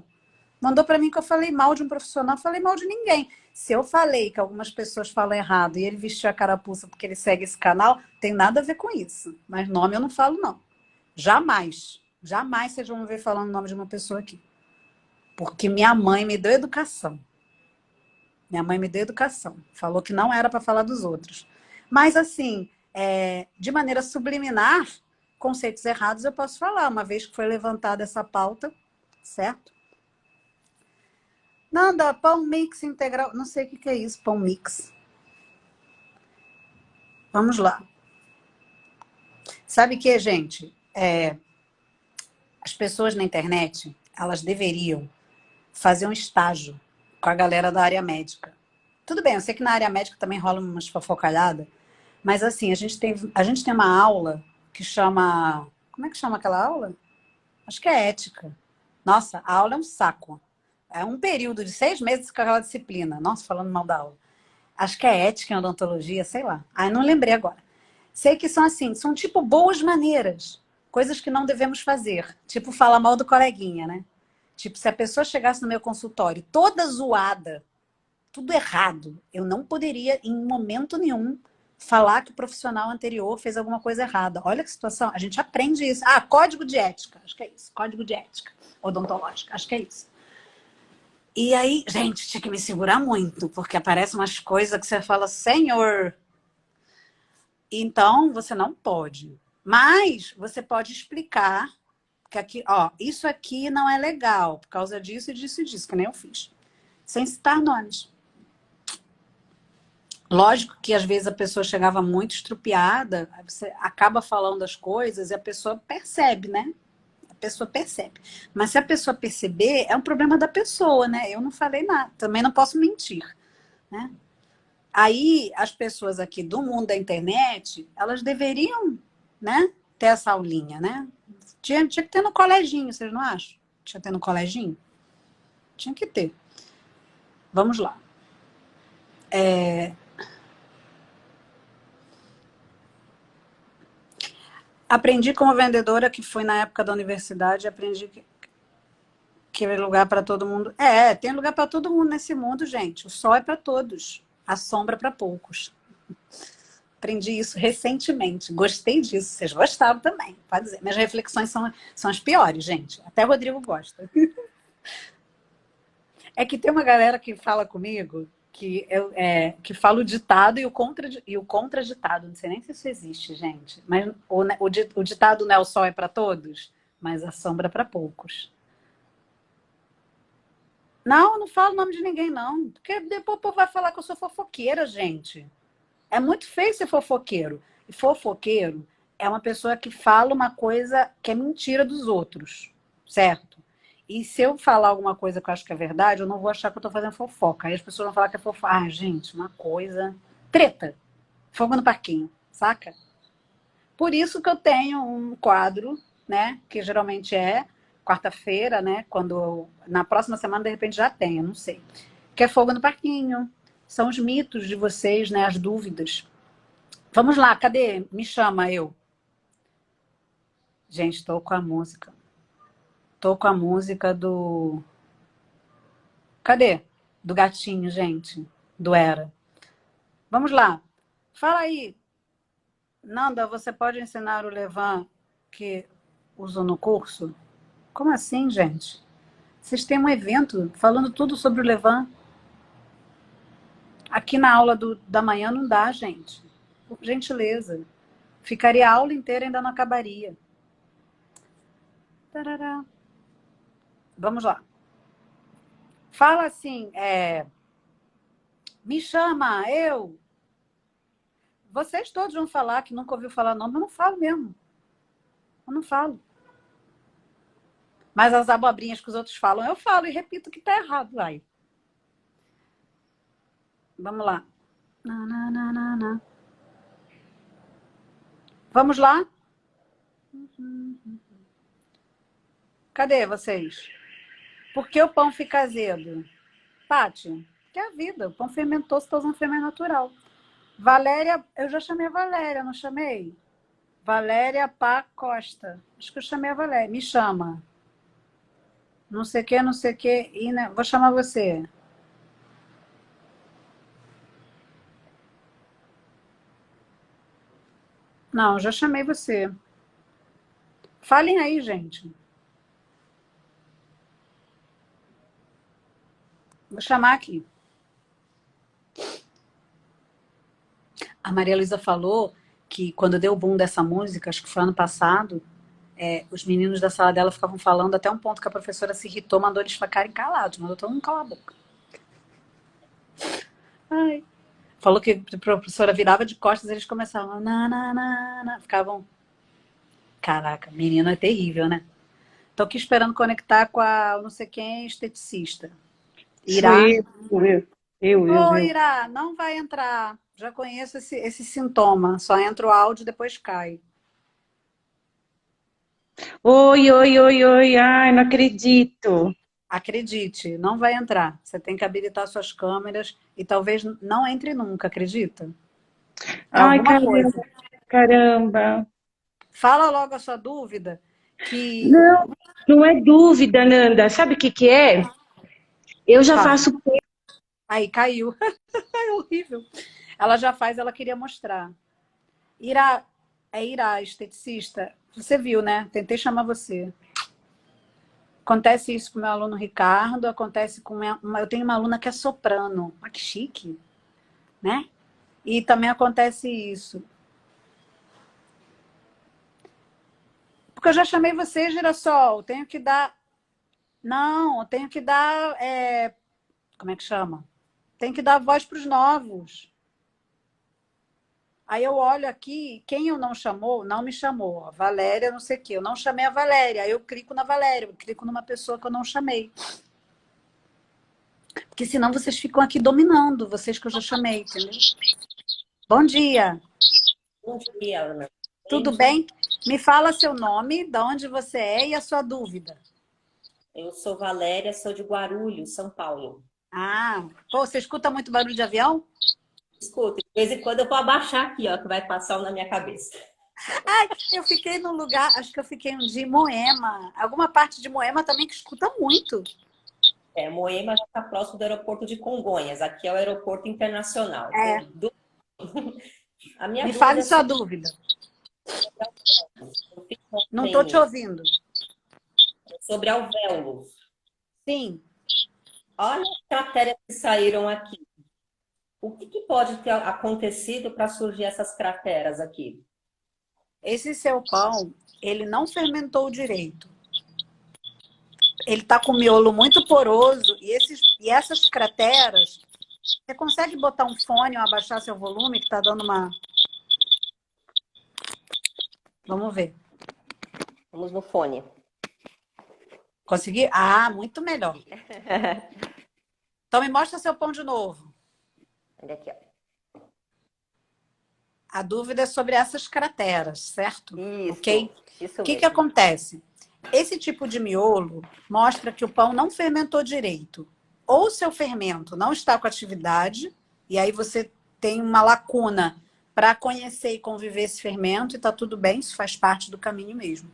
Mandou para mim que eu falei mal de um profissional, não falei mal de ninguém. Se eu falei que algumas pessoas falam errado e ele vestiu a carapuça porque ele segue esse canal, tem nada a ver com isso. Mas nome eu não falo, não. Jamais. Jamais vocês vão me ver falando o nome de uma pessoa aqui. Porque minha mãe me deu educação. Minha mãe me deu educação. Falou que não era para falar dos outros. Mas, assim, de maneira subliminar, conceitos errados eu posso falar, uma vez que foi levantada essa pauta, certo? Nanda, pão mix integral. Não sei o que é isso, pão mix. Vamos lá. Sabe o que, gente? As pessoas na internet, elas deveriam fazer um estágio com a galera da área médica. Tudo bem, eu sei que na área médica também rola umas fofocalhadas, mas assim, a gente tem uma aula que chama... Como é que chama aquela aula? Acho que é ética. Nossa, a aula é um saco. É um período de 6 meses com aquela disciplina. Nossa, falando mal da aula. Acho que é ética em odontologia, sei lá. Não lembrei agora. Sei que são assim, são tipo boas maneiras. Coisas que não devemos fazer. Tipo falar mal do coleguinha, né? Tipo, se a pessoa chegasse no meu consultório toda zoada, tudo errado, eu não poderia, em momento nenhum, falar que o profissional anterior fez alguma coisa errada. Olha que situação. A gente aprende isso. Código de ética. Acho que é isso. Código de ética odontológica. Acho que é isso. E aí, gente, tinha que me segurar muito, porque aparecem umas coisas que você fala, Senhor. Então, você não pode. Mas você pode explicar que aqui, isso aqui não é legal, por causa disso, disso e disso, que nem eu fiz. Sem citar nomes. Lógico que às vezes a pessoa chegava muito estrupiada, aí você acaba falando as coisas e a pessoa percebe, né? A pessoa percebe. Mas se a pessoa perceber, é um problema da pessoa, né? Eu não falei nada, também não posso mentir, né? Aí as pessoas aqui do mundo da internet, elas deveriam, né, ter essa aulinha, né? Tinha que ter no coleginho, vocês não acham? Tinha que ter no coleginho? Tinha que ter. Vamos lá. Aprendi como vendedora, que foi na época da universidade, aprendi que é lugar para todo mundo. Tem lugar para todo mundo nesse mundo, gente. O sol é para todos, a sombra para poucos. Aprendi isso recentemente. Gostei disso. Vocês gostaram também, pode dizer. Minhas reflexões são as piores, gente. Até o Rodrigo gosta. É que tem uma galera que fala comigo que fala o ditado e o contraditado. Não sei nem se isso existe, gente. Mas o ditado não é o sol é para todos, mas a sombra para poucos. Não, eu não falo o nome de ninguém, não. Porque depois o povo vai falar que eu sou fofoqueira, gente. É muito feio ser fofoqueiro. E fofoqueiro é uma pessoa que fala uma coisa que é mentira dos outros, certo? E se eu falar alguma coisa que eu acho que é verdade, eu não vou achar que eu tô fazendo fofoca. Aí as pessoas vão falar que é fofoca. Gente, uma coisa... Treta. Fogo no parquinho, saca? Por isso que eu tenho um quadro, né? Que geralmente é quarta-feira, né? Na próxima semana, de repente, já tem, eu não sei. Que é fogo no parquinho. São os mitos de vocês, né? As dúvidas. Vamos lá, cadê? Me chama, eu. Gente, tô com a música. Tô com a música do... Cadê? Do gatinho, gente. Do Era. Vamos lá. Fala aí. Nanda, você pode ensinar o Levan que usou no curso? Como assim, gente? Vocês têm um evento falando tudo sobre o Levan. Aqui na aula da manhã não dá, gente. Por gentileza. Ficaria a aula inteira e ainda não acabaria. Tarará. Vamos lá. Fala assim, me chama, eu. Vocês todos vão falar que nunca ouviu falar nome, eu não falo mesmo. Eu não falo. Mas as abobrinhas que os outros falam, eu falo e repito que tá errado, vai. Vamos lá. Vamos lá? Cadê vocês? Por que o pão fica azedo? Pati, que é a vida. O pão fermentou, se está usando fermento natural. Valéria, eu já chamei a Valéria, não chamei? Valéria Pá Costa. Acho que eu chamei a Valéria. Me chama. Não sei o que, não sei o que. Vou chamar você. Não, já chamei você. Falem aí, gente. Vou chamar aqui. A Maria Luísa falou que quando deu o boom dessa música, acho que foi ano passado, os meninos da sala dela ficavam falando até um ponto que a professora se irritou, mandou eles ficarem calados, mandou todo mundo calar a boca. Ai. Falou que a professora virava de costas e eles começavam ficavam... Caraca, menino é terrível, né? Tô aqui esperando conectar com a não sei quem, esteticista. Sou Irá. eu. Ô, Irá, não vai entrar. Já conheço esse sintoma. Só entra o áudio e depois cai. Oi, ai, não acredito. Acredite, não vai entrar. Você tem que habilitar suas câmeras e talvez não entre nunca, acredita? É Ai, alguma coisa. caramba. Fala logo a sua dúvida, que... Não, não é dúvida, Nanda. Sabe o que que é? Eu já Fala. faço. Aí, caiu. É horrível. Ela já faz, ela queria mostrar. Irá, Irá, esteticista. Você viu, né? Tentei chamar você. Acontece isso com o meu aluno Ricardo, acontece com eu tenho uma aluna que é soprano. Olha que chique, né? E também acontece isso. Porque eu já chamei você, Girassol. Tenho que dar... Não, tenho que dar... Como é que chama? Tem que dar voz para os novos. Aí eu olho aqui, quem eu não chamou, não me chamou. A Valéria, não sei o quê. Eu não chamei a Valéria. Aí eu clico na Valéria, eu clico numa pessoa que eu não chamei. Porque senão vocês ficam aqui dominando, vocês que eu já chamei, entendeu? Bom dia. Bom dia, Ana. Tudo bem? Me fala seu nome, de onde você é e a sua dúvida. Eu sou Valéria, sou de Guarulhos, São Paulo. Ah, pô, você escuta muito barulho de avião? Escuta, de vez em quando eu vou abaixar aqui, ó, que vai passar um na minha cabeça. Ai, eu fiquei num lugar, acho que eu fiquei um dia em Moema. Alguma parte de Moema também que escuta muito. Moema já está próximo do aeroporto de Congonhas. Aqui é o aeroporto internacional. É. A minha Me dúvida fale é sua dúvida. Não estou te ouvindo. sobre alvéolos. Sim. Olha as crateras que saíram aqui. O que pode ter acontecido para surgir essas crateras aqui? Esse seu pão, ele não fermentou direito. Ele está com o miolo muito poroso e essas crateras... Você consegue botar um fone ou abaixar seu volume, que está dando uma... Vamos ver. Vamos no fone. Consegui? Ah, muito melhor. Então me mostra seu pão de novo. Olha aqui, ó. A dúvida é sobre essas crateras, certo? Isso, Ok? isso O que mesmo. acontece? Esse tipo de miolo mostra que o pão não fermentou direito. Ou seu fermento não está com atividade, e aí você tem uma lacuna para conhecer e conviver esse fermento, e está tudo bem, isso faz parte do caminho mesmo.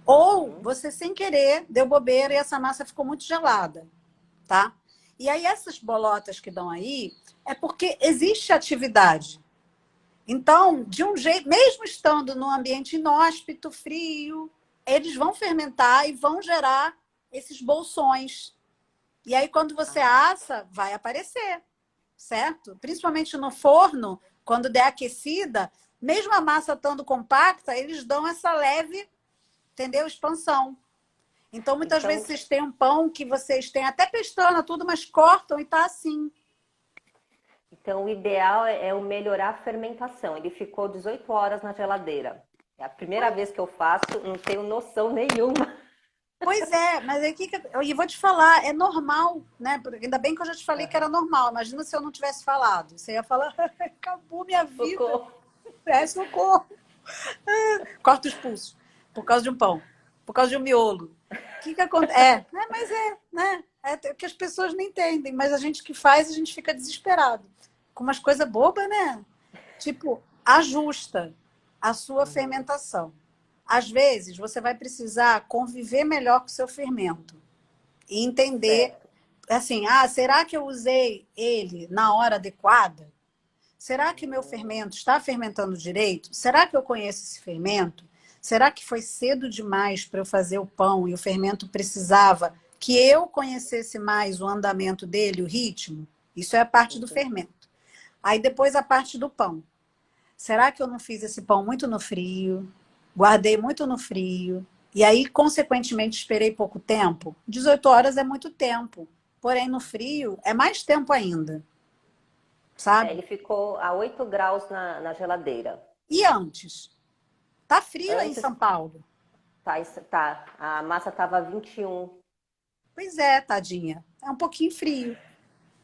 Ou você, sem querer, deu bobeira e essa massa ficou muito gelada, tá? E aí essas bolotas que dão aí, é porque existe atividade. Então, de um jeito, mesmo estando num ambiente inóspito, frio, eles vão fermentar e vão gerar esses bolsões. E aí, quando você assa, vai aparecer, certo? Principalmente no forno, quando der aquecida, mesmo a massa estando compacta, eles dão essa leve, entendeu? Expansão. Então, muitas vezes vocês têm um pão que vocês têm até pestana, tudo, mas cortam e tá assim. Então, o ideal é eu melhorar a fermentação. Ele ficou 18 horas na geladeira. É a primeira vez que eu faço, não tenho noção nenhuma. Pois é, mas aí eu vou te falar, é normal, né? Ainda bem que eu já te falei que era normal. Imagina se eu não tivesse falado. Você ia falar, acabou minha vida. Socorro. Socorro. Corta os pulsos. Por causa de um pão. Por causa de um miolo. O que acontece? Mas né? É que as pessoas não entendem. Mas a gente que faz, a gente fica desesperado. Com umas coisas bobas, né? tipo, ajusta a sua fermentação. Às vezes, você vai precisar conviver melhor com o seu fermento e entender, Certo. assim, será que eu usei ele na hora adequada? Será que o meu fermento está fermentando direito? Será que eu conheço esse fermento? Será que foi cedo demais para eu fazer o pão e o fermento precisava que eu conhecesse mais o andamento dele, o ritmo? Isso é a parte do fermento. Aí depois a parte do pão. Será que eu não fiz esse pão muito no frio? Guardei muito no frio? E aí, consequentemente, esperei pouco tempo? 18 horas é muito tempo. Porém, no frio é mais tempo ainda, sabe? Ele ficou a 8 graus na geladeira. E antes? Tá frio aí em Antes, São Paulo. tá, a massa estava 21. Pois é, tadinha. É um pouquinho frio,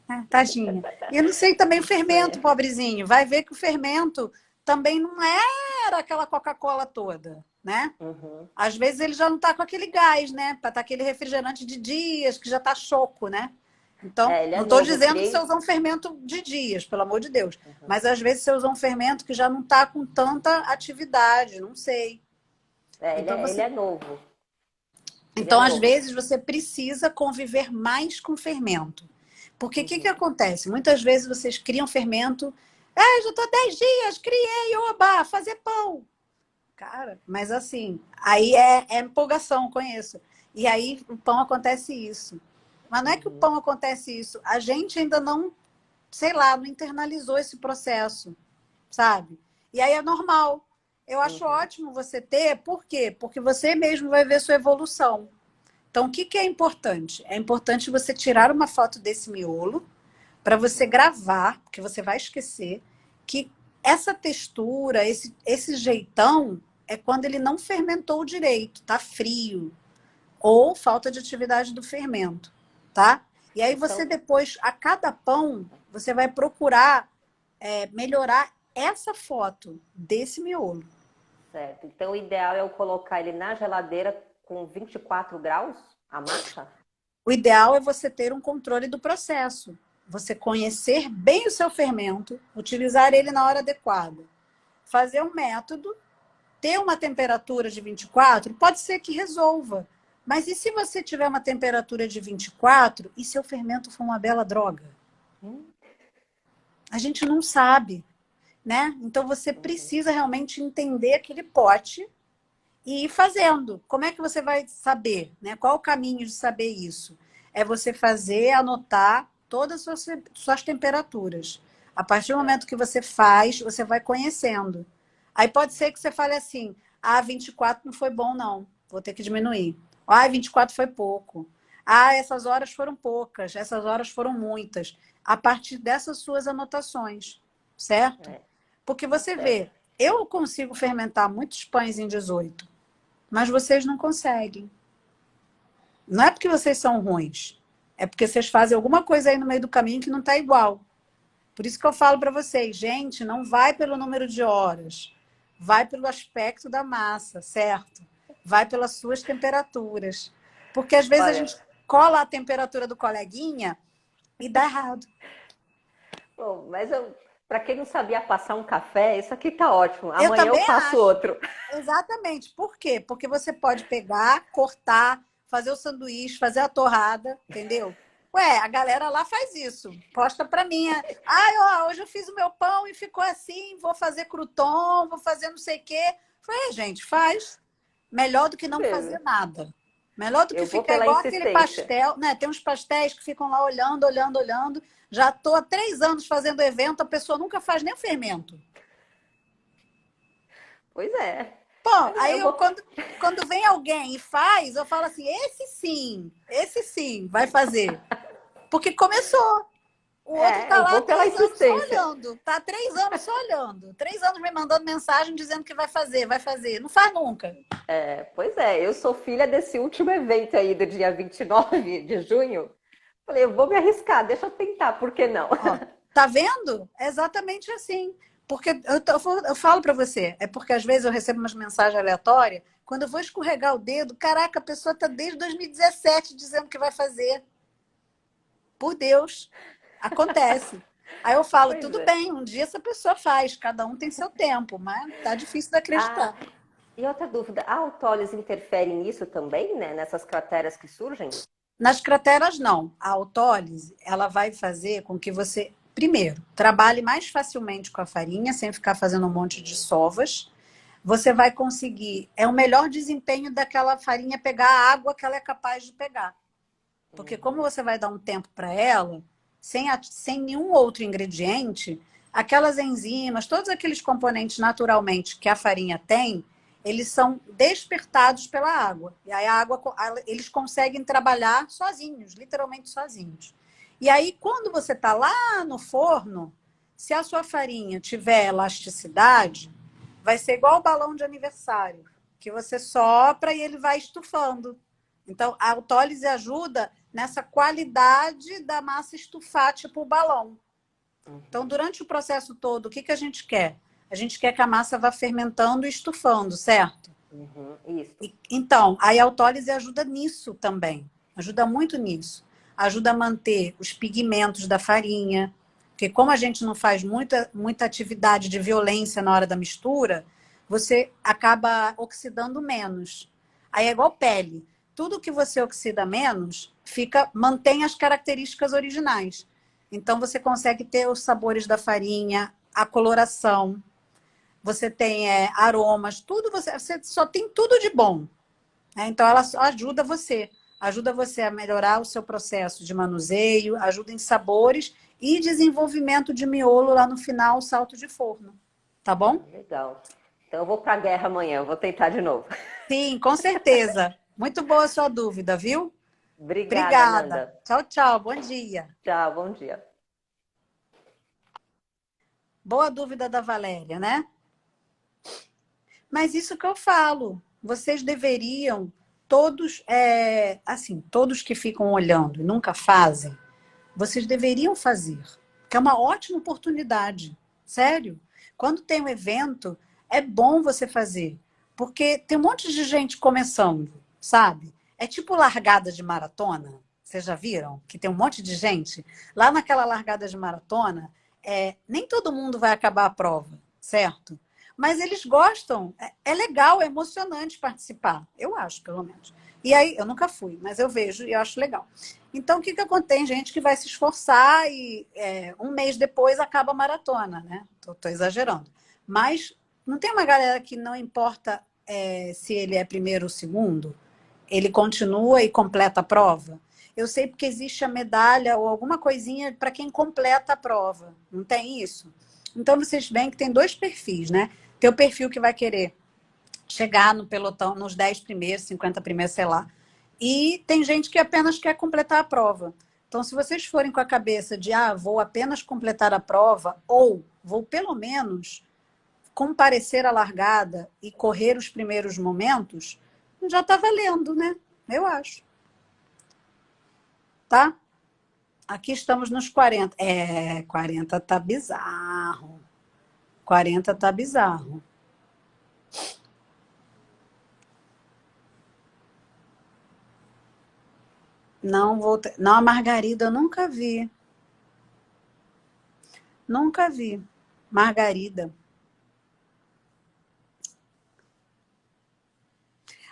né? Tadinha. E eu não sei também o fermento, É. pobrezinho. Vai ver que o fermento também não era aquela Coca-Cola toda, né? Uhum. Às vezes ele já não tá com aquele gás, né? Para tá aquele refrigerante de dias que já tá choco, né? Então, Ele é não estou novo, eu dizendo que você criei. usar um fermento de dias, pelo amor de Deus. Mas às vezes você usa um fermento que já não está com tanta atividade, não sei. Então, Ele você é novo. Ele é Então, às novo. vezes, você precisa conviver mais com fermento. Porque o que Uhum. acontece? Muitas vezes vocês criam fermento. Ah, já estou 10 dias, criei, oba, fazer pão. Cara, mas assim, aí é empolgação, conheço. E aí o pão acontece isso. Mas não é que o pão acontece isso. A gente ainda não, sei lá, não internalizou esse processo, sabe? E aí é normal. Eu acho Uhum. ótimo você ter, por quê? Porque você mesmo vai ver sua evolução. Então, o que é importante? É importante você tirar uma foto desse miolo para você gravar, porque você vai esquecer, que essa textura, esse jeitão, é quando ele não fermentou direito, tá frio, ou falta de atividade do fermento, tá? E aí você Então, depois, a cada pão, você vai procurar melhorar essa foto desse miolo. certo. Então, o ideal é eu colocar ele na geladeira com 24 graus, a massa? O ideal é você ter um controle do processo. Você conhecer bem o seu fermento, utilizar ele na hora adequada. Fazer um método, ter uma temperatura de 24, pode ser que resolva. Mas e se você tiver uma temperatura de 24 e seu fermento for uma bela droga? A gente não sabe, né? Então você precisa realmente entender aquele pote e ir fazendo. Como é que você vai saber, né? Qual o caminho de saber isso? É você fazer, anotar todas as suas temperaturas. A partir do momento que você faz, você vai conhecendo. Aí pode ser que você fale assim: 24 não foi bom, não. Vou ter que diminuir. 24 foi pouco. Essas horas foram poucas, essas horas foram muitas. A partir dessas suas anotações, certo? É, Porque você certo. vê, eu consigo fermentar muitos pães em 18, mas vocês não conseguem. Não é porque vocês são ruins, é porque vocês fazem alguma coisa aí no meio do caminho que não está igual. Por isso que eu falo para vocês, gente, não vai pelo número de horas, vai pelo aspecto da massa, certo? Vai pelas suas temperaturas. Porque às vezes a Olha, gente cola a temperatura do coleguinha e dá errado. bom, mas para quem não sabia passar um café, isso aqui tá ótimo. Eu Amanhã eu também faço acho. outro. Exatamente. Por quê? Porque você pode pegar, cortar, fazer o sanduíche, fazer a torrada, entendeu? Ué, a galera lá faz isso. Posta pra mim. Hoje eu fiz o meu pão e ficou assim, vou fazer crouton, vou fazer não sei o quê. Falei, gente, faz. Melhor do que não fazer Beleza. nada. Melhor do que Eu vou ficar pela igual aquele insistência. pastel, né? Tem uns pastéis que ficam lá olhando, olhando, olhando. Já estou há 3 anos fazendo evento, a pessoa nunca faz nem o fermento. Pois é. Pô, Mas aí eu vou. quando vem alguém e faz, eu falo assim, esse sim vai fazer. Porque começou. O outro tá Eu lá há vou pela 3 anos só insistência. olhando. Tá há 3 anos só olhando. 3 anos me mandando mensagem dizendo que vai fazer, vai fazer. Não faz nunca. Pois é, eu sou filha desse último evento aí do dia 29 de junho. Falei, eu vou me arriscar, deixa eu tentar, por que não? Ó, tá vendo? É exatamente assim. Porque eu falo pra você, é porque às vezes eu recebo umas mensagens aleatórias, quando eu vou escorregar o dedo, caraca, a pessoa tá desde 2017 dizendo que vai fazer. Por Deus, acontece. Aí eu falo, Pois tudo é. bem, um dia essa pessoa faz, cada um tem seu tempo, mas tá difícil de Ah, acreditar. e outra dúvida, a autólise interfere nisso também, né? Nessas crateras que surgem? Nas crateras, não. A autólise, ela vai fazer com que você, primeiro, trabalhe mais facilmente com a farinha, sem ficar fazendo um monte de sovas. Você vai conseguir, é o melhor desempenho daquela farinha pegar a água que ela é capaz de pegar. Porque como você vai dar um tempo para ela, sem nenhum outro ingrediente, aquelas enzimas, todos aqueles componentes naturalmente que a farinha tem, eles são despertados pela água. E aí eles conseguem trabalhar sozinhos, literalmente sozinhos. E aí, quando você está lá no forno, se a sua farinha tiver elasticidade, vai ser igual o balão de aniversário, que você sopra e ele vai estufando. Então, a autólise ajuda nessa qualidade da massa estufar, tipo o balão. Então, durante o processo todo, o que, que a gente quer? A gente quer que a massa vá fermentando e estufando, certo? Isso. Então, a autólise ajuda nisso também. Ajuda muito nisso. Ajuda a manter os pigmentos da farinha, porque como a gente não faz muita atividade de violência na hora da mistura, você acaba oxidando menos. Aí é igual pele. Tudo que você oxida menos, mantém as características originais. Então você consegue ter os sabores da farinha, a coloração, você tem aromas, tudo você só tem tudo de bom. Então ela ajuda você a melhorar o seu processo de manuseio, ajuda em sabores e desenvolvimento de miolo lá no final, o salto de forno. Tá bom? Legal. Então eu vou para a guerra amanhã, eu vou tentar de novo. Sim, com certeza. Muito boa a sua dúvida, viu? Obrigada, Obrigada. Nanda. Tchau, tchau. Bom dia. Tchau, bom dia. Boa dúvida da Valéria, né? Mas isso que eu falo, vocês deveriam todos, assim, todos que ficam olhando e nunca fazem, vocês deveriam fazer, que é uma ótima oportunidade, sério. Quando tem um evento, é bom você fazer, porque tem um monte de gente começando, sabe? É tipo largada de maratona, vocês já viram? Que tem um monte de gente. Lá naquela largada de maratona, nem todo mundo vai acabar a prova, certo? Mas eles gostam, é legal, é emocionante participar, eu acho, pelo menos. E aí, eu nunca fui, mas eu vejo e eu acho legal. Então, o que acontece? Tem gente que vai se esforçar e um mês depois acaba a maratona, né? Tô exagerando. Mas não tem uma galera que não importa se ele é primeiro ou segundo, ele continua e completa a prova? Eu sei porque existe a medalha ou alguma coisinha para quem completa a prova. Não tem isso? Então, vocês veem que tem dois perfis, né? Tem o perfil que vai querer chegar no pelotão, nos 10 primeiros, 50 primeiros, sei lá. E tem gente que apenas quer completar a prova. Então, se vocês forem com a cabeça de, vou apenas completar a prova, ou vou pelo menos comparecer à largada e correr os primeiros momentos, já está valendo, né? Eu acho. Tá? Aqui estamos nos 40. 40 tá bizarro. 40 tá bizarro. Não vou ter... Não, a Margarida eu nunca vi. Nunca vi. Margarida.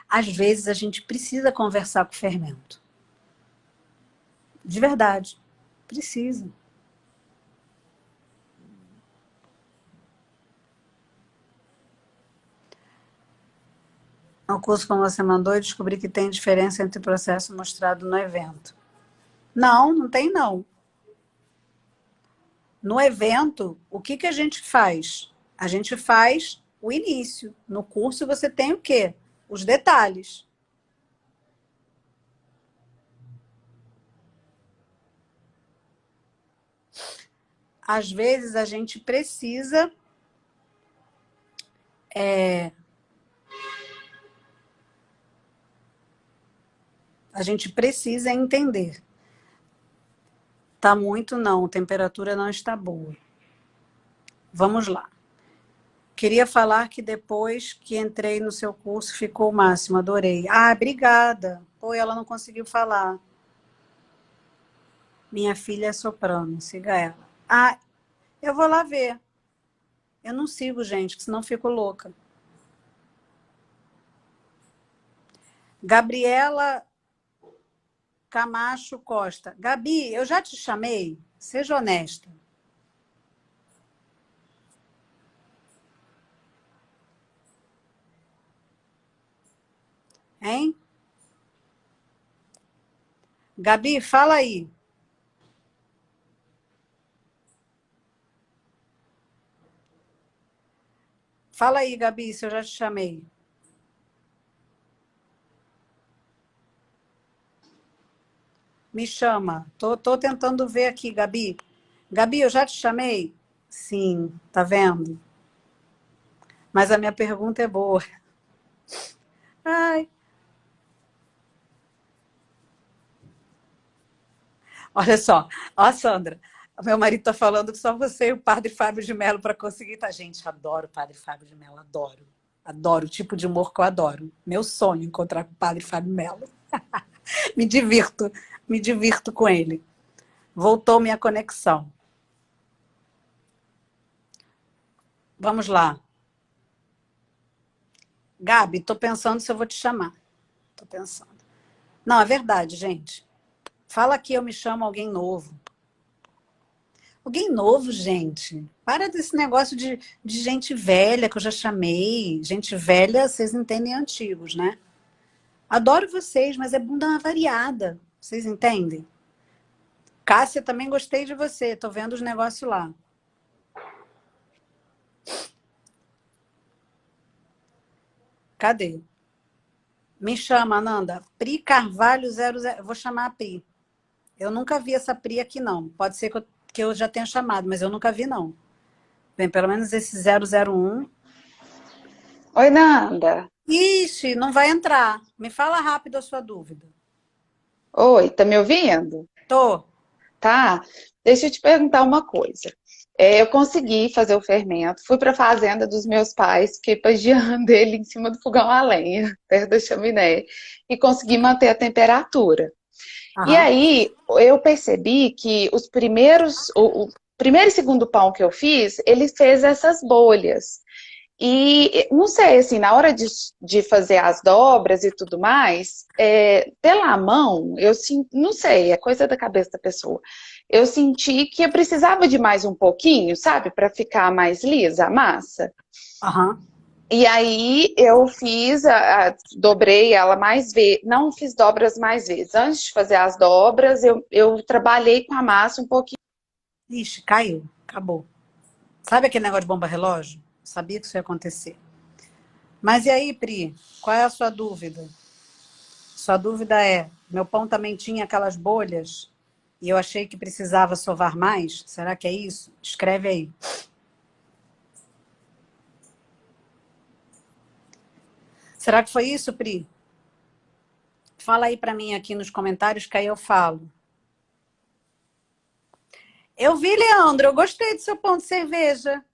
Às vezes a gente precisa conversar com o fermento. De verdade. Precisa. No curso como você mandou, eu descobri que tem diferença entre o processo mostrado no evento. Não, não tem não. No evento, o que a gente faz? A gente faz o início. No curso você tem o quê? Os detalhes. Às vezes a gente precisa entender. Tá muito não, a temperatura não está boa. Vamos lá. Queria falar que depois que entrei no seu curso ficou o máximo, adorei. Obrigada. Pô, ela não conseguiu falar. Minha filha é soprano, siga ela. Eu vou lá ver. Eu não sigo, gente, que senão fico louca. Gabriela Camacho Costa. Gabi, eu já te chamei? Seja honesta. Hein? Gabi, fala aí. Fala aí, Gabi, se eu já te chamei. Me chama. Tô tentando ver aqui, Gabi. Gabi, eu já te chamei? Sim, tá vendo? Mas a minha pergunta é boa. Ai, olha só. Ó, Sandra, meu marido tá falando que só você e o padre Fábio de Mello para conseguir, tá? Gente, adoro o padre Fábio de Mello, adoro. Adoro o tipo de humor que eu adoro. Meu sonho encontrar com o padre Fábio Mello. Me divirto com ele. Voltou minha conexão. Vamos lá. Gabi, tô pensando se eu vou te chamar. Tô pensando. Não, é verdade, gente. Fala que eu me chamo alguém novo. Alguém novo, gente. Para desse negócio de gente velha que eu já chamei. Gente velha, vocês entendem antigos, né? Adoro vocês, mas é bunda variada. Vocês entendem? Cássia, também gostei de você. Tô vendo os negócios lá. Cadê? Me chama, Ananda. Pri Carvalho 00. Eu vou chamar a Pri. Eu nunca vi essa Pri aqui, não. Pode ser que eu já tenha chamado, mas eu nunca vi, não. Bem, pelo menos esse 001. Oi, Nanda. Ixi, não vai entrar. Me fala rápido a sua dúvida. Oi, tá me ouvindo? Tô. Tá? Deixa eu te perguntar uma coisa. Eu consegui fazer o fermento, fui para a fazenda dos meus pais, fiquei pagiando ele em cima do fogão a lenha, perto da chaminé, e consegui manter a temperatura. E Aham. aí eu percebi que o primeiro e segundo pão que eu fiz, ele fez essas bolhas. E não sei, assim, na hora de fazer as dobras e tudo mais, pela mão, não sei, é coisa da cabeça da pessoa. Eu senti que eu precisava de mais um pouquinho, sabe, para ficar mais lisa a massa. Aham. E aí eu dobrei ela mais vezes, não fiz dobras mais vezes. Antes de fazer as dobras, eu trabalhei com a massa um pouquinho. Ixi, caiu. Acabou. Sabe aquele negócio de bomba relógio? Sabia que isso ia acontecer. Mas e aí, Pri? Qual é a sua dúvida? Sua dúvida é: meu pão também tinha aquelas bolhas e eu achei que precisava sovar mais? Será que é isso? Escreve aí. Será que foi isso, Pri? Fala aí pra mim aqui nos comentários que aí eu falo. Eu vi, Leandro, eu gostei do seu pão de cerveja.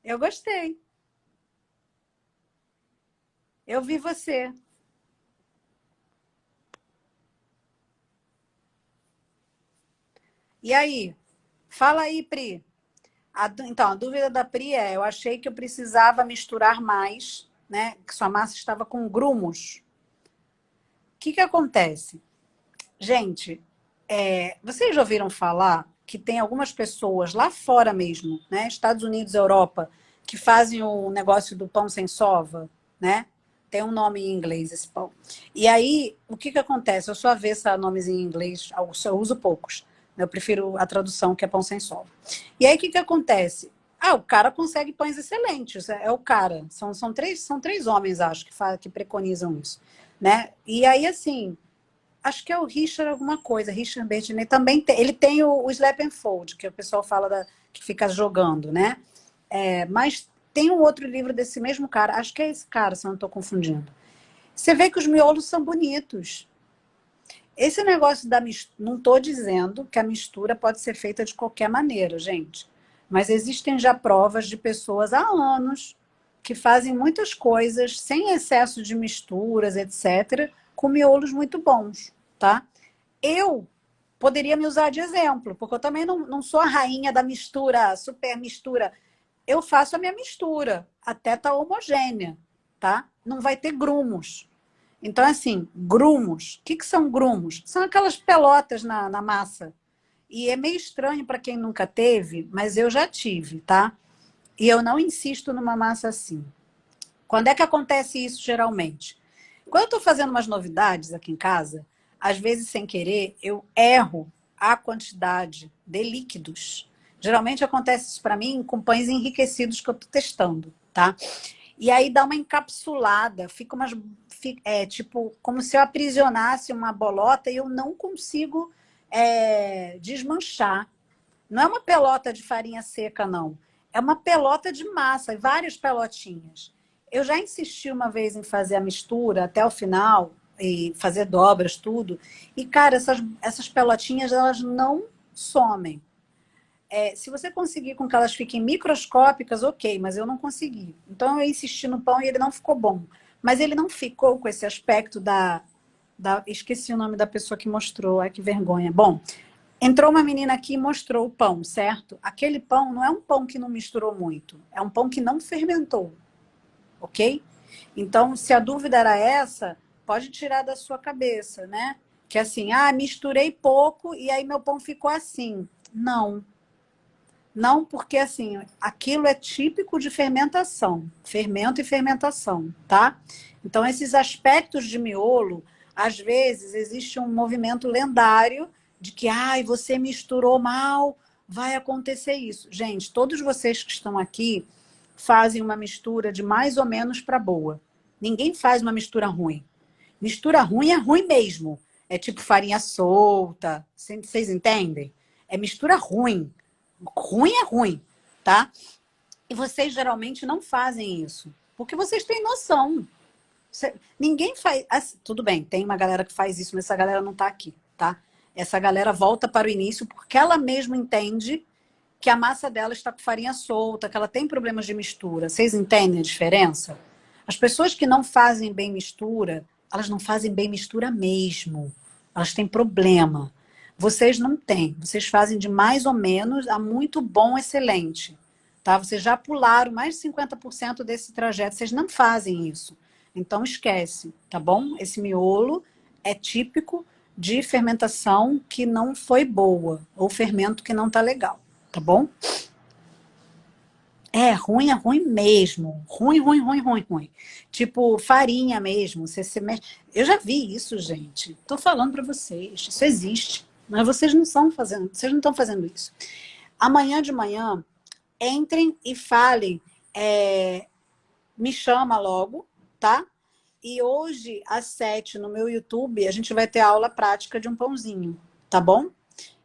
Eu gostei. Eu vi você. E aí? Fala aí, Pri. Então, a dúvida da Pri é: eu achei que eu precisava misturar mais, né? Que sua massa estava com grumos. O que acontece? Gente, vocês já ouviram falar que tem algumas pessoas lá fora mesmo, né? Estados Unidos, Europa, que fazem o negócio do pão sem sova, né? Tem um nome em inglês esse pão. E aí, o que acontece? Eu sou avessa a nomes em inglês, eu uso poucos. Eu prefiro a tradução, que é pão sem sova. E aí, o que acontece? O cara consegue pães excelentes, é o cara. São três homens, acho, que preconizam isso, né? E aí, assim, acho que é o Richard alguma coisa, Richard Bertinelli também tem, ele tem o Slap and Fold, que o pessoal fala que fica jogando, né? Mas tem um outro livro desse mesmo cara, acho que é esse cara, se eu não estou confundindo. Você vê que os miolos são bonitos. Esse negócio da mistura, não estou dizendo que a mistura pode ser feita de qualquer maneira, gente. Mas existem já provas de pessoas há anos que fazem muitas coisas sem excesso de misturas, etc., com miolos muito bons, tá? Eu poderia me usar de exemplo, porque eu também não sou a rainha da mistura, super mistura. Eu faço a minha mistura, até tá homogênea, tá? Não vai ter grumos. Então, assim, grumos. O que são grumos? São aquelas pelotas na massa. E é meio estranho para quem nunca teve, mas eu já tive, tá? E eu não insisto numa massa assim. Quando é que acontece isso, geralmente? Quando eu estou fazendo umas novidades aqui em casa, às vezes, sem querer, eu erro a quantidade de líquidos. Geralmente acontece isso para mim com pães enriquecidos que eu estou testando, tá? E aí dá uma encapsulada, fica umas. Tipo, como se eu aprisionasse uma bolota e eu não consigo desmanchar. Não é uma pelota de farinha seca, não. É uma pelota de massa, várias pelotinhas. Eu já insisti uma vez em fazer a mistura até o final, e fazer dobras, tudo. E, cara, essas pelotinhas, elas não somem. Se você conseguir com que elas fiquem microscópicas, ok, mas eu não consegui. Então, eu insisti no pão e ele não ficou bom. Mas ele não ficou com esse aspecto esqueci o nome da pessoa que mostrou, ai que vergonha. Bom, entrou uma menina aqui e mostrou o pão, certo? Aquele pão não é um pão que não misturou muito, é um pão que não fermentou, ok? Então, se a dúvida era essa, pode tirar da sua cabeça, né? Que assim, misturei pouco e aí meu pão ficou assim. Não. Não, porque assim, aquilo é típico de fermentação, fermento e fermentação, tá? Então, esses aspectos de miolo, às vezes existe um movimento lendário de que, você misturou mal, vai acontecer isso. Gente, todos vocês que estão aqui fazem uma mistura de mais ou menos para boa. Ninguém faz uma mistura ruim. Mistura ruim é ruim mesmo. É tipo farinha solta, vocês entendem? É mistura ruim. Ruim é ruim, tá? E vocês geralmente não fazem isso, porque vocês têm noção. Ninguém faz. Tudo bem, tem uma galera que faz isso, mas essa galera não tá aqui, tá? Essa galera volta para o início porque ela mesma entende que a massa dela está com farinha solta, que ela tem problemas de mistura. Vocês entendem a diferença? As pessoas que não fazem bem mistura, elas não fazem bem mistura mesmo. Elas têm problema. Vocês não têm. Vocês fazem de mais ou menos a muito bom, excelente. Tá? Vocês já pularam mais de 50% desse trajeto. Vocês não fazem isso. Então, esquece, tá bom? Esse miolo é típico de fermentação que não foi boa. Ou fermento que não tá legal. Tá bom? É ruim mesmo. Ruim, ruim, ruim, ruim, ruim. Tipo, farinha mesmo. Você mexe. Eu já vi isso, gente. Tô falando para vocês. Isso existe. Mas vocês não estão fazendo isso. Amanhã de manhã, entrem e falem. Me chama logo, tá? E hoje, às 7, no meu YouTube, a gente vai ter aula prática de um pãozinho, tá bom?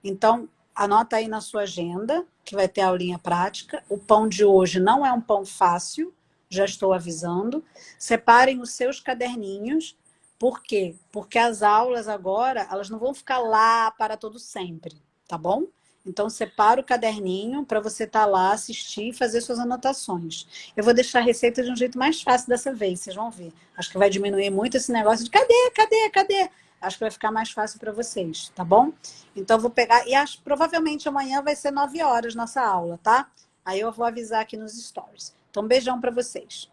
Então, anota aí na sua agenda, que vai ter aulinha prática. O pão de hoje não é um pão fácil, já estou avisando. Separem os seus caderninhos. Por quê? Porque as aulas agora, elas não vão ficar lá para todo sempre, tá bom? Então, separa o caderninho para você estar lá, assistir e fazer suas anotações. Eu vou deixar a receita de um jeito mais fácil dessa vez, vocês vão ver. Acho que vai diminuir muito esse negócio de cadê? Acho que vai ficar mais fácil para vocês, tá bom? Então, eu vou pegar... E provavelmente amanhã vai ser 9 horas nossa aula, tá? Aí eu vou avisar aqui nos stories. Então, beijão para vocês.